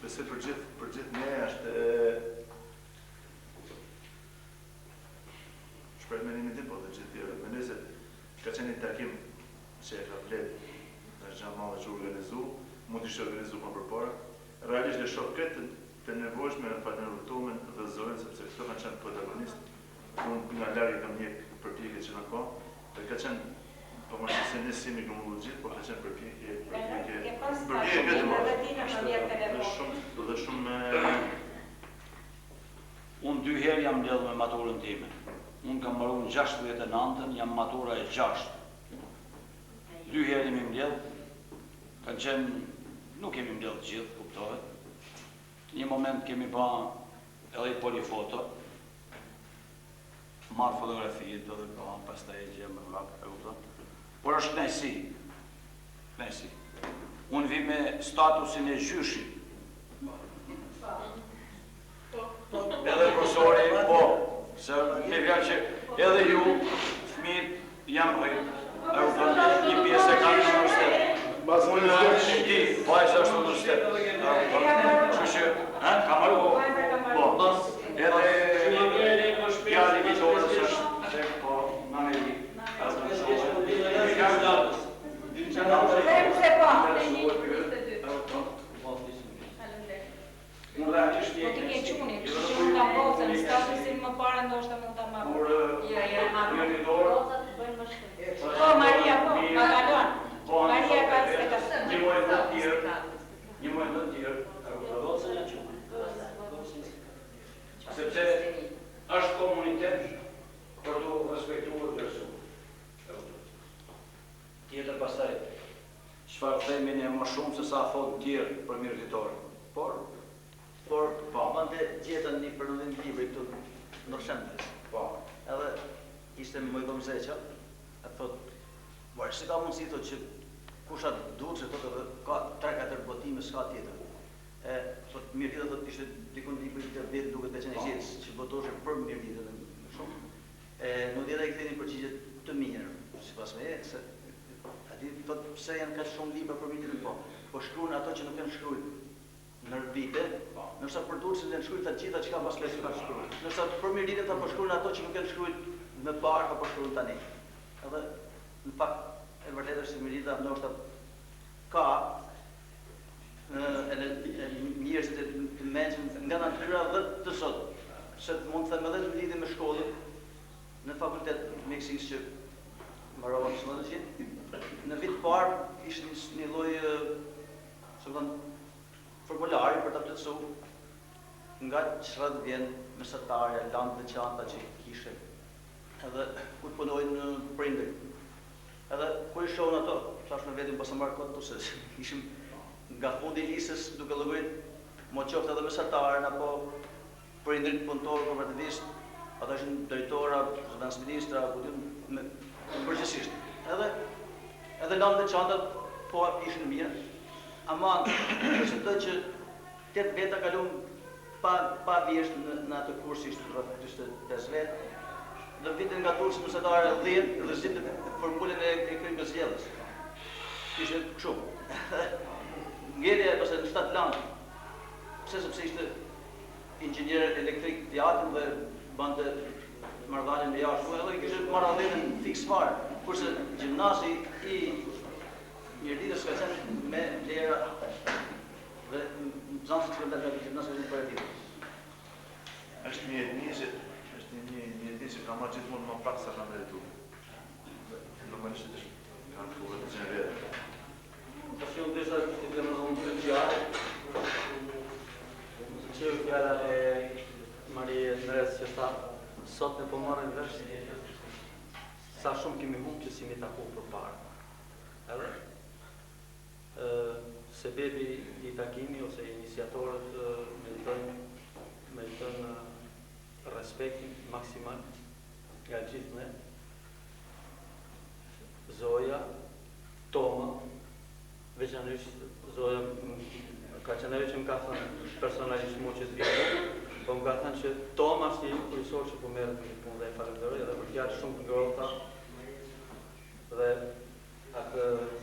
Bese për gjithë ne është shprejt me një mitim po dhe gjithë tjere. Me nëse ka qenë një takim që e ka fletë është gjatë madhe që organizu, mund të ishte organizu më përpara. Realisht e shoh këtë të nevojshme në partnerën tomen dhe zonë, sepse këto kanë qenë protagonistë. Unë nga largë kam një përpjekje që në ka, dhe ka qenë, po më shqe se nësimi këmë më gjithë, po ka qenë përpjekje këtë më. Dhe shumë... Unë 2 herë jam mbledhur me maturën time. Unë kam mbaruar në 69-ën, jam matura e 6. 2 herë jemi mbledhur. Kanë qenë, nuk kemi mbledhur gjithë, kuptohet. Një moment kemi ba edhe i polifoto, marrë fotografijet, do dhe ba, pas të e gjemë në lakë, e kuptohet. Por është knajsi. Knajsi. Unë vi me statusin e gjyshi. Edhe profesori, po, se me vja që edhe ju, fëmijët, jam rritë. E kuptohet, një pjesë e kanë në universitet. Unë në ti, po e se është në universitet. Që që, ka marru, po, edhe pjali vitorës është, se po, në Amerikë. Unë dhe që shtë Po ti ke quni, që unë nga bozën, statusin më para ndoshta mund të marru. Po, Maria, po, ma kalon. Maria ka se ka së. Një mojë të tjerë, sepse është komunitet për të respektuar personë. Tjetër pastaj, çfarë themin e më shumë se sa thonë tjerë për mirëditorën. Por, mande gjetën një përnëllim libri këtu në Rëshendës. Edhe ishte më i Domzeqa, e thot, varë, se ka mundësi thot që kusha duhet që thot edhe ka 3-4 botime, s'ka tjetër. Thot, mirëdita thot ishte dikun libri të vetë duke të qenë gjithës, që votoshe për mirëdita dhe shumë. Nuk djeta i këtheni përgjigjet të mirë, si pas me e, se ati thot, pse janë ka shumë libra për mirëdita, po shkruan ato që nuk janë shkruajtur në vite, nërsa për Durrësin janë shkruajtur të gjitha që ka pas lesë ka shkruajtur. Nërsa për mirëditën ta po shkruajnë ato që nuk janë shkruajtur më parë, po shkruajnë tani. Edhe në fakt e vërtetë është se mirëdita ndoshta ka njerëzit e mençur nga natyra dhe të sot, se mund të them edhe në lidhje me shkollën, në fakultet mjekësisë që mbarova psikologjinë, në vit parë ishte një lloj formulari për ta plotësuar nga çfarë vjen mesatarja, lanë të qanta që kishe, edhe kur punojnë prindër. Edhe kur i shohën ato, thash me vetëm pas marr kot se ishim nga fundi i lisës duke llogarit mo qoftë edhe mesatarën apo prindërit punëtorë korporativisht, ata ishin drejtora, zëvendës ministra, përgjithsisht. Edhe lanë të qantat po ishin mirë, ama përshëtoj që 8 veta kalum pa vjesht në atë kurs ishte rreth 45 vetë, dhe vitin nga turës mesetare 10 dhe zitë formulën e krimës vjedhës. Ishte kështu. Ngjerja ose në 7 lanë, sepse ishte inxhinier elektrik djatën dhe bante marrëdhënien me jashtë, edhe i kishte marrëdhënien fiks fare, kurse gjimnazi i Mirditës ka qenë me vlera dhe nxënësit që vendet nga gjimnazi operativ. Është një etni që ka marrë gjithmonë më pak sa ka merituar. Normalisht kanë kohë të gjenerere. Tash unë desha të bëjmë një speciale. Që fjala e Marie Ndres që tha, sot ne po marrim vesh sa shumë kemi humbur që si mi taku përpara. Edhe sebebi i takimi ose iniciatorët meritojnë respektin maksimal nga gjithë ne. Zoja, Toma, veçanërisht Zoja ka qenë që më ka thënë personalisht mu që të vjetë, po më ka thënë që Toma është një kryesor që po merret me punë dhe e falenderoj edhe për fjalë shumë të ngrohta dhe atë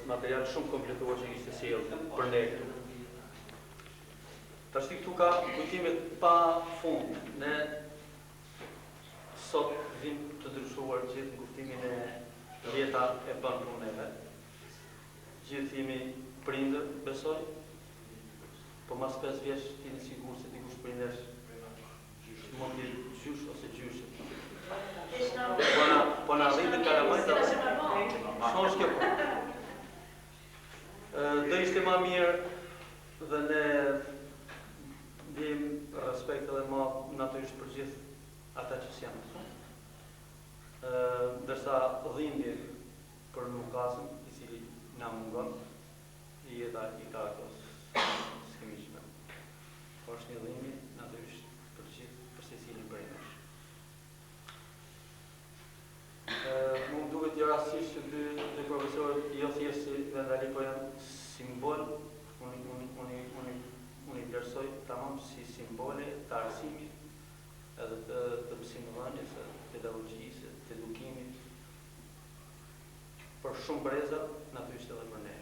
material shumë kompletuar që kishte sjellë për ne këtu. Tash këtu ka kujtime pa fund. Ne sot vim të ndryshuar gjithë në kuptimin e jeta e bën punëve. Gjithë jemi prindër, besoj, po mas 5 vjeç ti në sigur se dikush prindesh mund të gjysh ose gjyshet. Po na rritë karamajta, shko është kjo. Do ishte ma mirë dhe ne dim respekt edhe ma natyrisht për gjithë ata që s'janë këtu. Ndërsa dhimbje për Lukasën, i cili na mungon, jeta i ka ato s'kemi që me. Po është një dhimbje natyrisht për gjithë, për secilin prej nesh. Mu më duket jo rastisht që dy profesorët jo thjesht si vendali, po janë simbol, unë i vlerësoj tamam si simbole të arsimit edhe të mësimdhënies, të pedagogjisë, të edukimit, për shumë breza, natyrisht edhe për ne,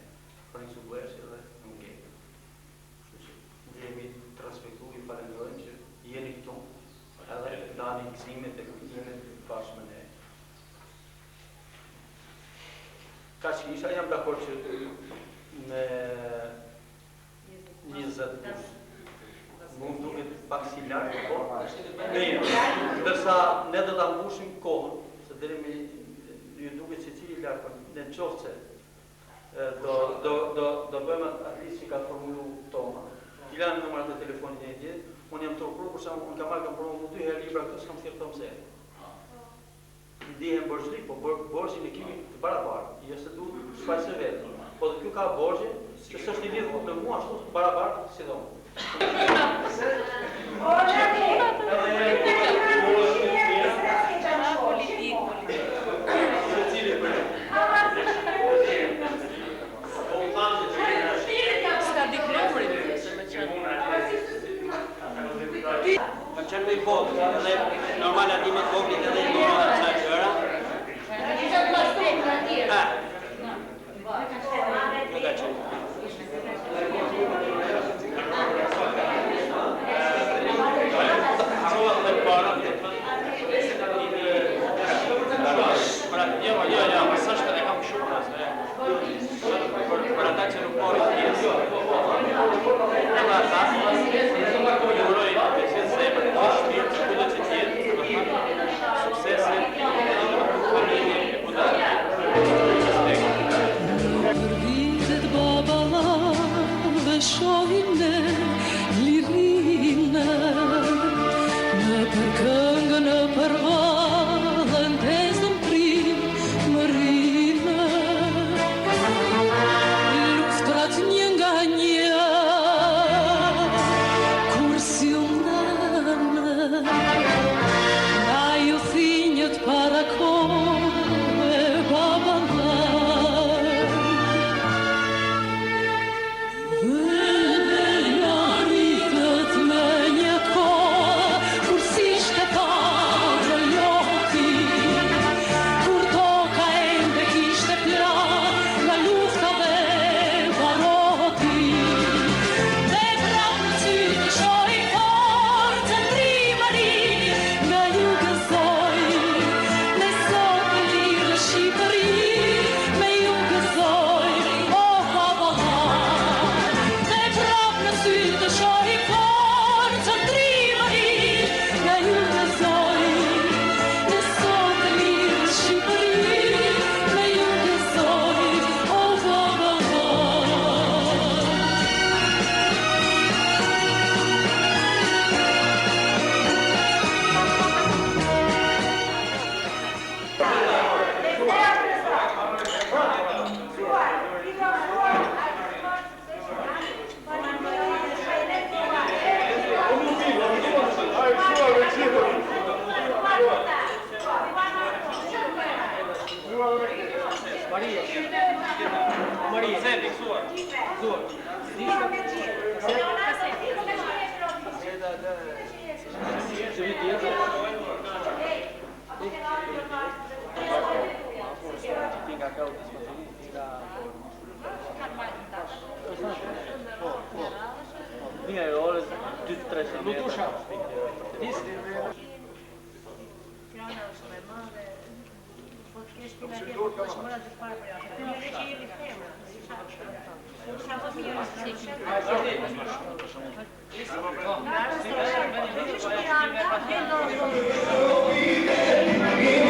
për një sublerës edhe në ngejtë. Kështu që ndjemi të respektu, i falenderojmë që jeni këtu, edhe dani gëzimet e kujtimet bashkë me ne. Ka që isha jam dakord që me 20 kush mund duket pak si lartë, po ndërsa ne do ta mbushim kohën, se deri me ju duket se cili lartë, ne qoftë se do bëjmë atë që ka formulu Toma. I lanë numrat e telefonit e tjetë, unë jam të ofru, për shembull, unë kam marrë kam provu 2 herë libra këto s'kam thirrë Tom se. Ndihem borxhli, po borxhin e kemi të barabartë, jo se duhet shfaqse vetë. Po dhe kjo ka borxhe, që s'është i lidhur me mua ashtu barabartë si do. Kam qenë me i botë, edhe normal atimet voglit edhe i ndonë të sa qëra. Nuk ka qenë. Për ata që nuk pori pjesë, edhe ata, juroj me gjithë zemër, të shpirë, që kudo që tjetë, suksese, Maria, Zeti, Zuar. Zuar. Një orë, 2-3 Lutusha. Tirana është më e madhe, po të kesh pina atje, po të shmëra të parë për jashtë. Të një që jemi femra, isha vot një Thank you.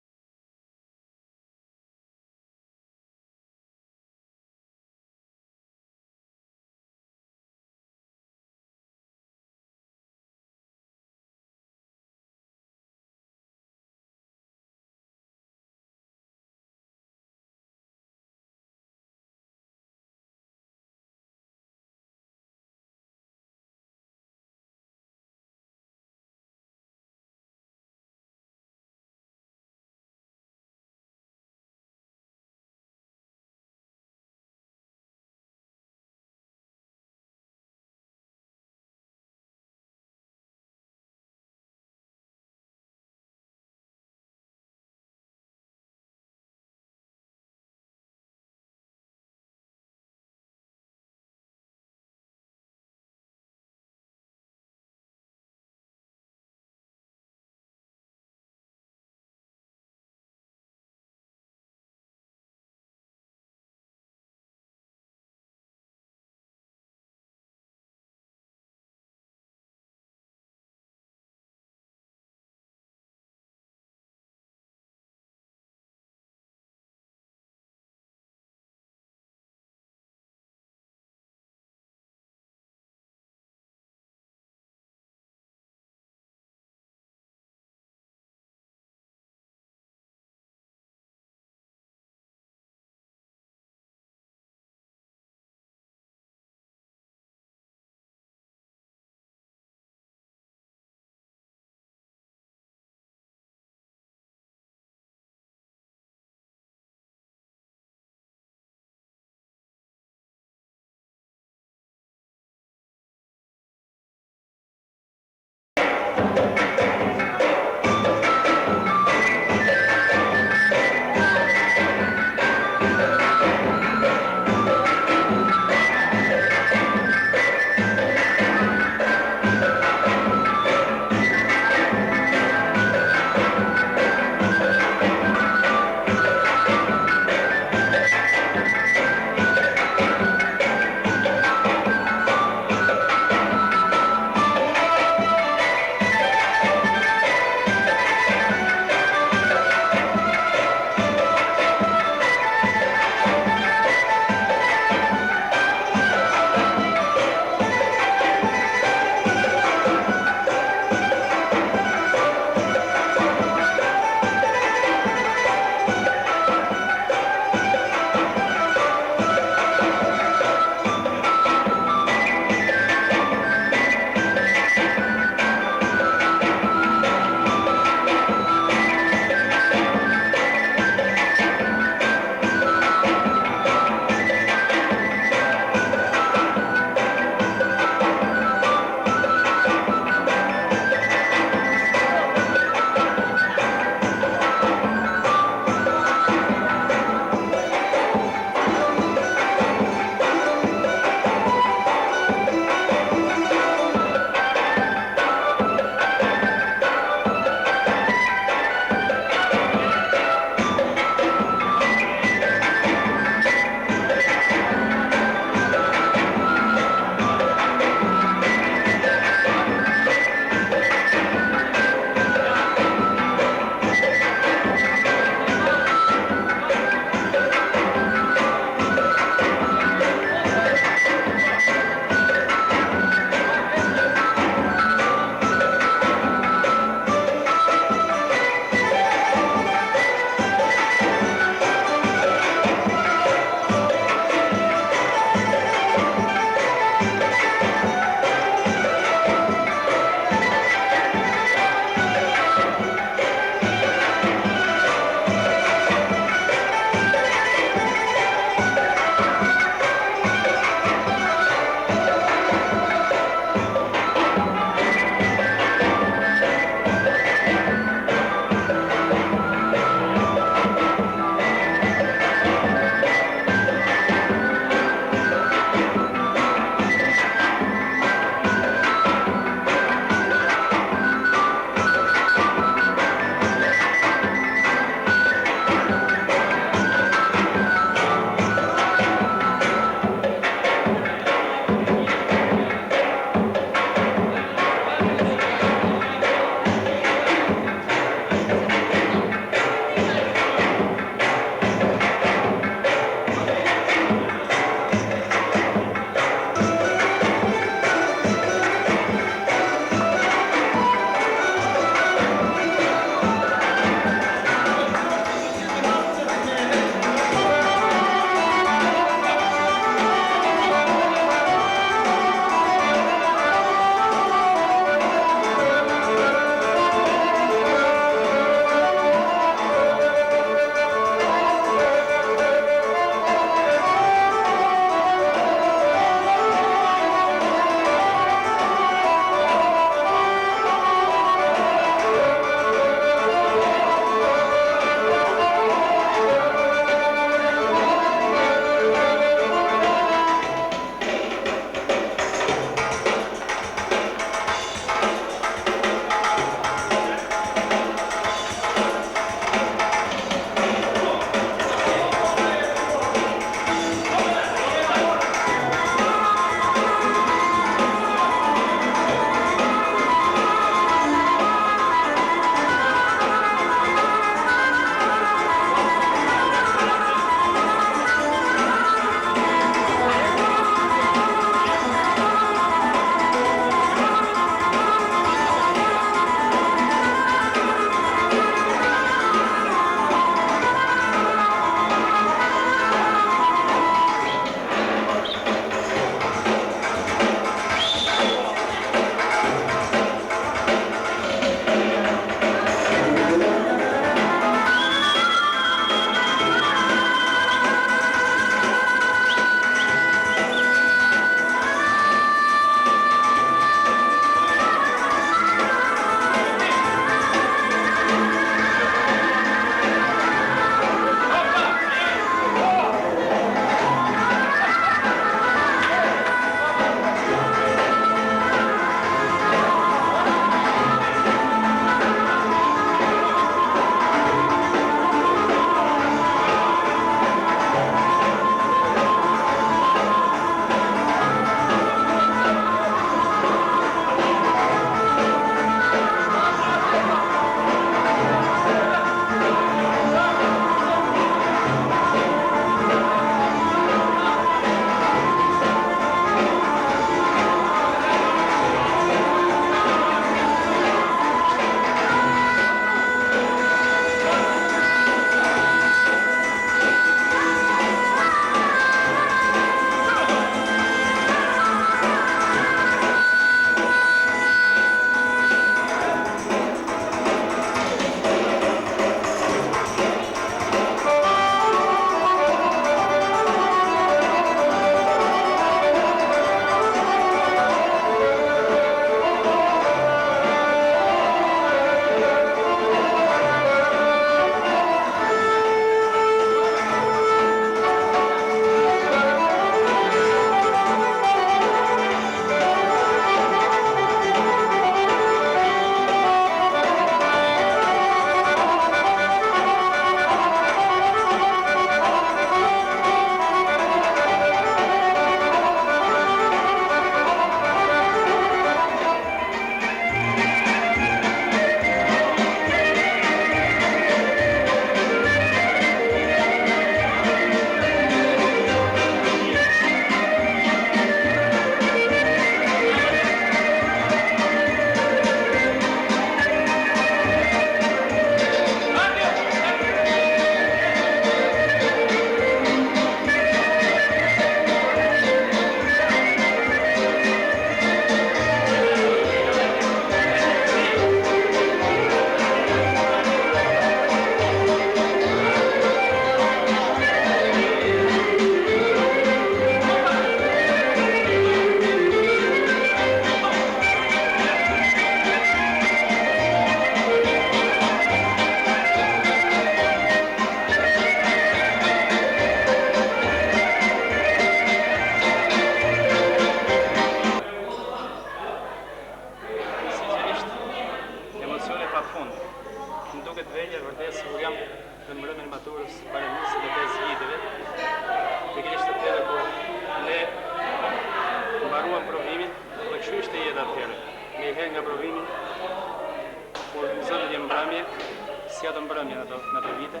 mbrëmje në të vite.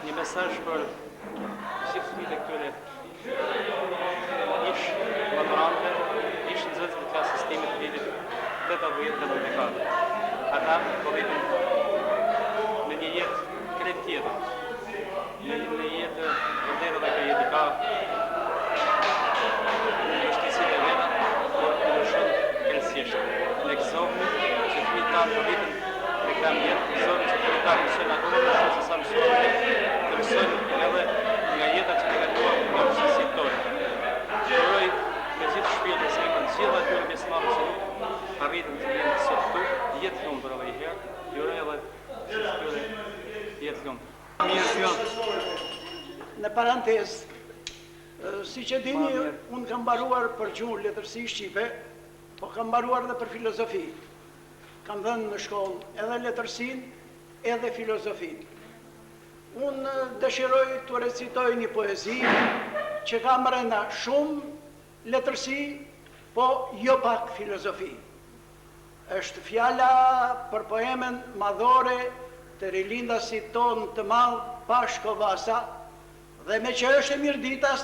Një mesazh për gjithë fëmijët e këtyre ish maturantëve, ish nxënësve të klasës time të vitit 80-84. Ata po vitin në një jetë krejt tjetër, në jetë vërtetë dhe ka jetë ka vështirësitë e veta, por të lëshon kërcjesht. Ne gëzohemi që fëmijët tanë po vitin në këtë jetë, gëzohemi që fëmijët tanë mësojnë akoma më shumë se sa mësuan, të mësojnë edhe nga jeta që të kaluar nga mësësit tonë. Uroj me gjithë shpirtin se kanë gjithë atyre pjesëmarrës që nuk arritën të jenë sot këtu, jetë lumtur edhe një herë. Uroj edhe gjithë atyre jetë lumtur. Në parantez, si që dini, unë kam mbaruar për gjuhën letërsi shqipe, po kam mbaruar dhe për filozofi. Kam dhënë në shkollë edhe letërsin, edhe filozofin. Unë dëshiroj të recitoj një poezi që ka brenda shumë letërsi, po jo pak filozofi. Është fjala për poemen madhore të rilindasit tonë të madh Pashko Vasa, dhe me që është e mirëditas,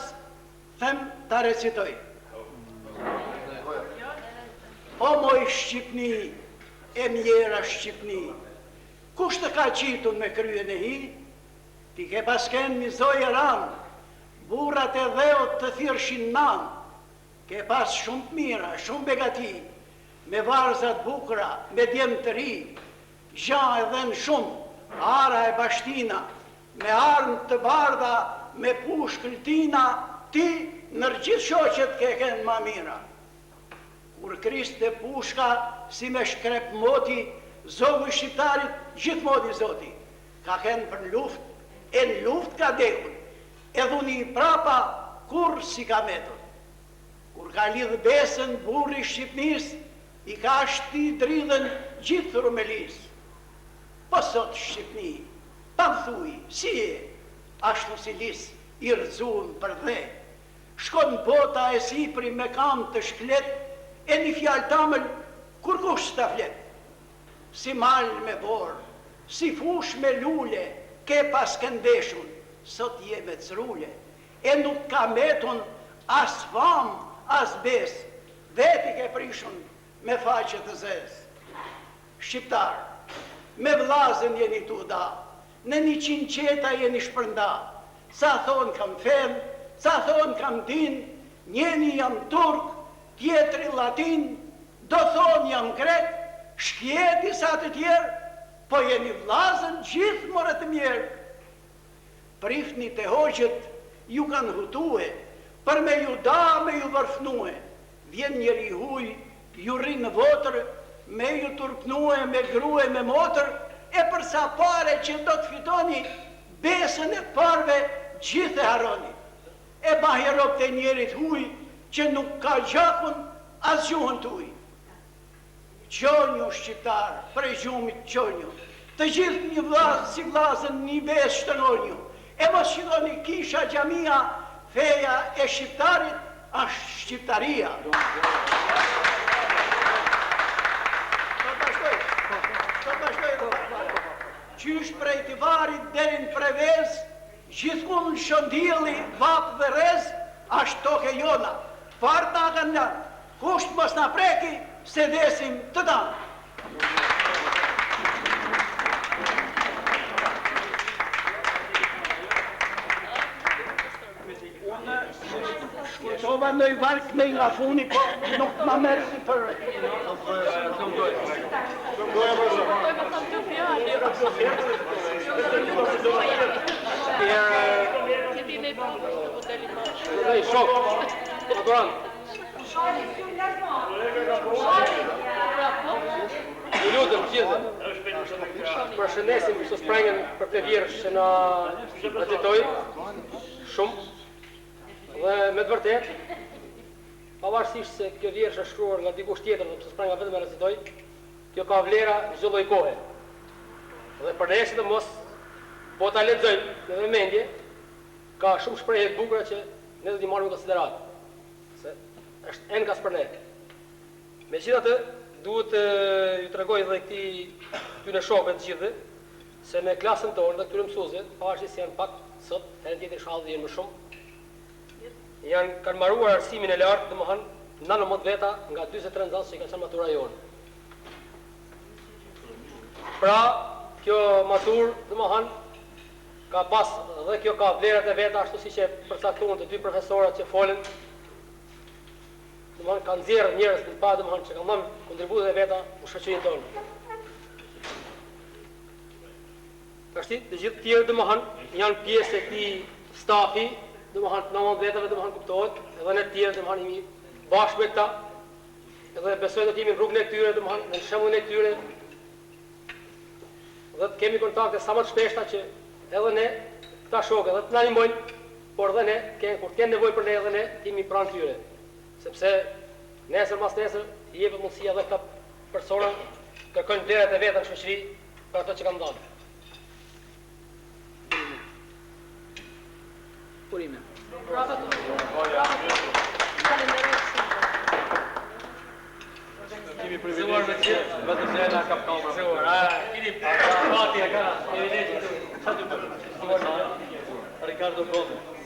them ta recitoj. O moj Shqipni, e mjera Shqipni, kush të ka qitun me kryen e hi, ti ke pasken një zojë ranë, burrat e dheot të thirëshin nanë, ke pas shumë të mira, shumë begati, me varzat bukra, me djemë të ri, gja edhe në shumë, ara e bashtina, me armë të bardha, me push këltina, ti nër gjithë shoqet ke kënë ma mira. Kur Krist e pushka, si me shkrep moti, zogu shqiptarit gjithë modi zoti, ka kënë për luft, e në luft ka dekun, edhuni prapa kur si ka metur. Kur ka lidhë besën burri Shqipnis, i ka shti dridhen gjithë thrumelis. Po sot Shqipni, pa më thuj, si e, ashtu si lis, i rëzun për dhe. Shkon bota e sipri me kam të shklet, e një fjallë tamël, kur kush s'ta flet. Si mal me borë, si fush me lule, ke pas këndeshun, sot je me crule, e nuk ka metun as fam, as bes, veti ke prishun me faqet të zez. Shqiptar, me vlazën jeni tu da, në 100 qeta jeni shpërnda, ca thonë kam fen, ca thonë kam din, njeni jam turk, tjetri latin, do thonë jam grek, shkjeti sa të tjerë, po jeni vlazën gjithë more të mjerë. Prifni të hoqët ju kanë hutue, për me ju da me ju vërfnue, vjen njeri huj, ju rinë në votër, me ju turpnue, me grue, me motër, e përsa pare që do të fitoni, besën e parve gjithë e haroni. E bahjerop të njerit huj, që nuk ka gjakun, as gjuhën të huj. Qonju shqiptar, prej gjumit qonju, të gjithë një vlazë si vlazën një besë shtënonju, e mos shikoni kisha gjamia, feja e shqiptarit është shqiptaria. Qysh prej të varit derin prevez, gjithkun shëndili, vap dhe rez, ashtë toke jona. Fart nga kanë lanë, kusht mos nga preki, se desim të danë. Unë shkurtova në i vark me nga funi, po nuk ma merë si për... Shok, maturant. Ju lutëm gjithë, përshëndesim së sprengen për të vjerë që na recitoj shumë, dhe me të vërtet, pavarësisht se kjo vjerë është shkruar nga dikush tjetër dhe së sprenga vetëm e recitoj, kjo ka vlera çdo lloj kohe. Dhe për ne që të mos po ta lexojmë me vëmendje, ka shumë shprehje të bukura që ne do t'i marrim në konsiderat, se është enkas për ne. Megjithatë, duhet ju tregoj edhe këtyre shokëve të gjithë se me klasën tonë dhe këtyre mësuesve, pavarësisht se janë pak sot, herën tjetër shkallë janë më shumë, kanë mbaruar arsimin e lartë, domethënë 19 veta nga 43 nxënës që kanë qenë matura jonë. Pra, kjo maturë, domethënë ka pas dhe kjo ka vlerat e veta, ashtu siç e përcaktuan të dy profesorat që folën. Domethënë kanë nxjerrë njerëz të pa domethënë që kanë dhënë kontributet e veta në shoqërinë tonë. Tash të gjithë tjerë domethënë janë pjesë e këtij stafi, domethënë 90 vetave domethënë kuptohet, edhe ne të tjerë domethënë jemi bashkë me këta. Edhe besoj do të jemi në rrugën e këtyre domethënë në shembullin e këtyre. Dhe të kemi kontakte sa më të shpeshta që edhe ne këta shokë edhe të na ndihmojnë, por edhe ne kur kanë nevojë për ne edhe ne jemi pranë tyre. Sepse nesër mas nesër i jepet mundësia edhe këta persona kërkojnë vlerat e veta në shoqëri për ato që kanë dhënë. Purime. Bravo. Kemi privilegj vetëm se na kap kamera. Keni pati ka privilegj këtu. Ricardo Gomes.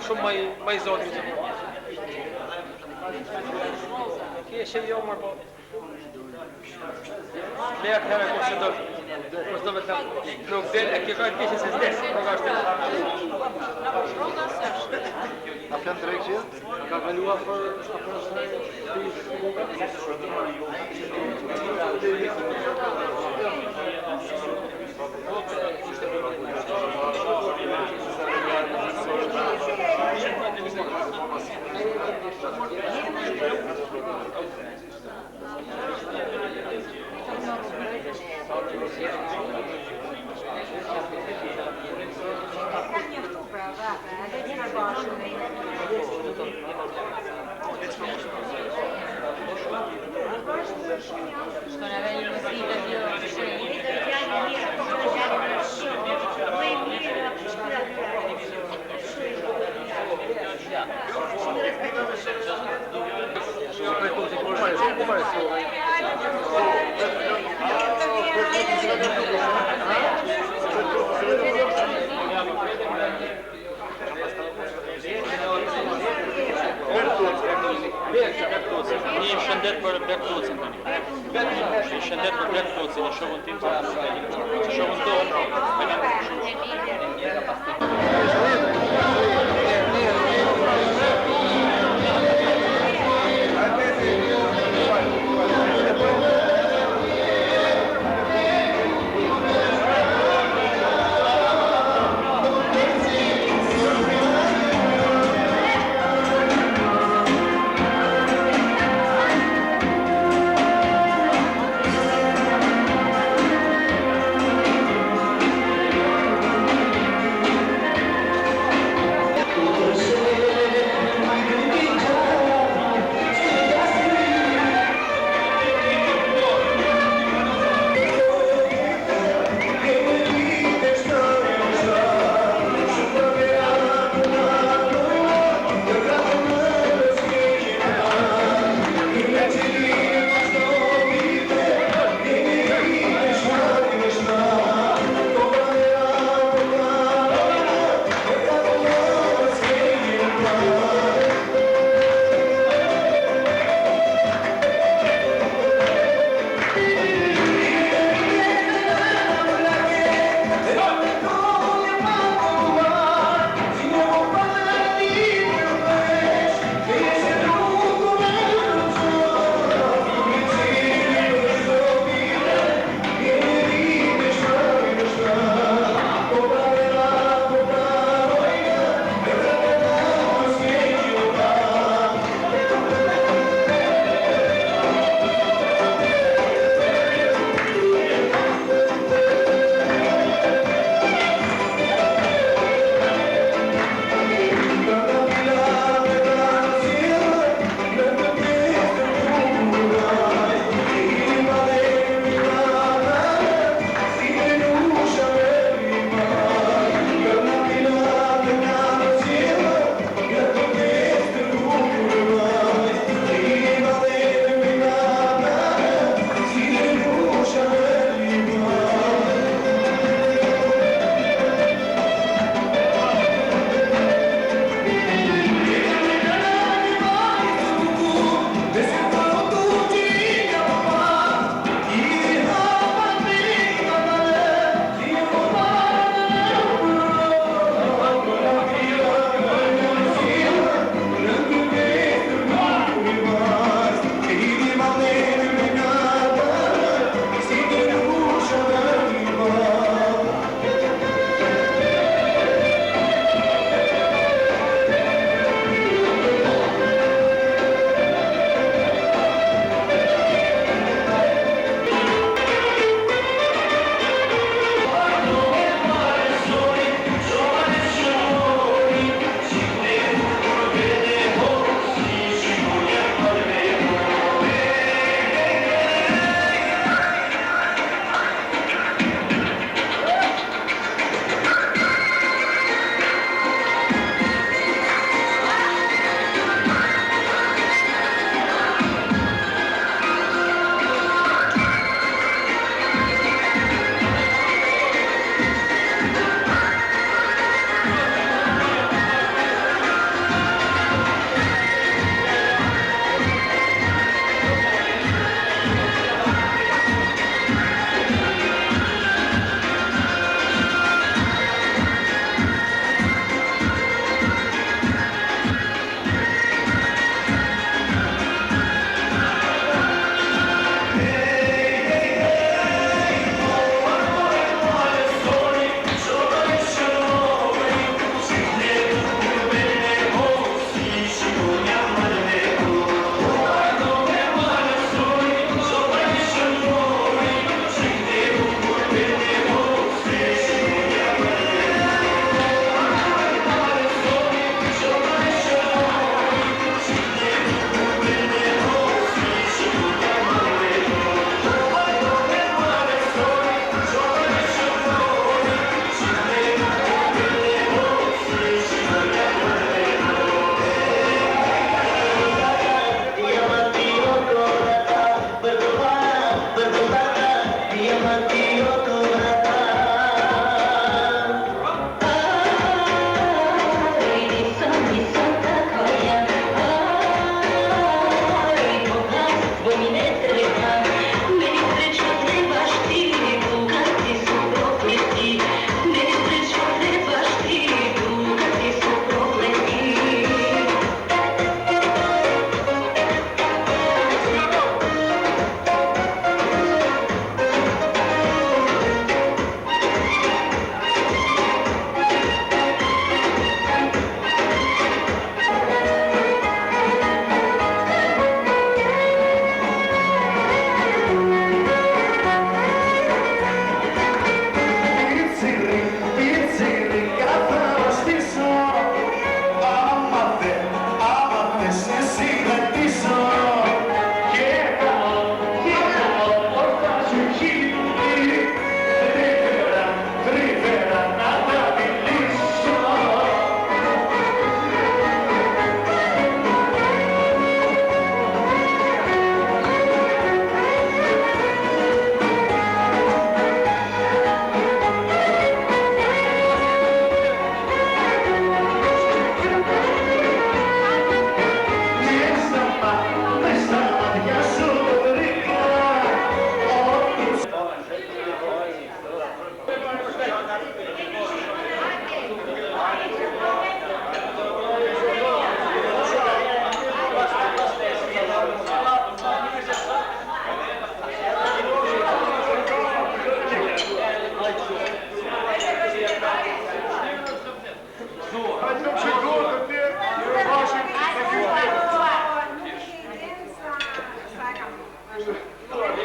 Shumë më i zotit. Kje jo më po. Leja të herë e kurse do. Kurse do me të nuk del e kjo ka e pjesë se zdes. A plan drejt që? Ka kaluar për Një shëndet për Bertocin tani. Një shëndet për Bertocin, një shohun tim të shohun tonë.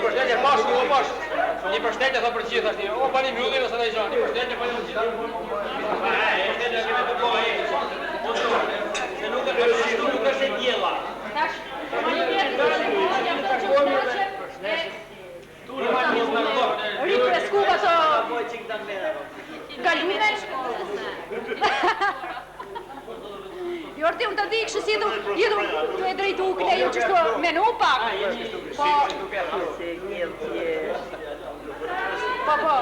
Përshëndetje bashkë, o bashkë. Një përshëndetje tha për gjithë tani. O bani mbyllin ose ndaj gjë. Një përshëndetje për gjithë. Përshëndetje kemi të bëj. Se nuk është e diella. Tash, rifreskuva të galime. Jorti, unë të di kështë si jedu të e drejtu këne ju qështu menu pak. Po, po.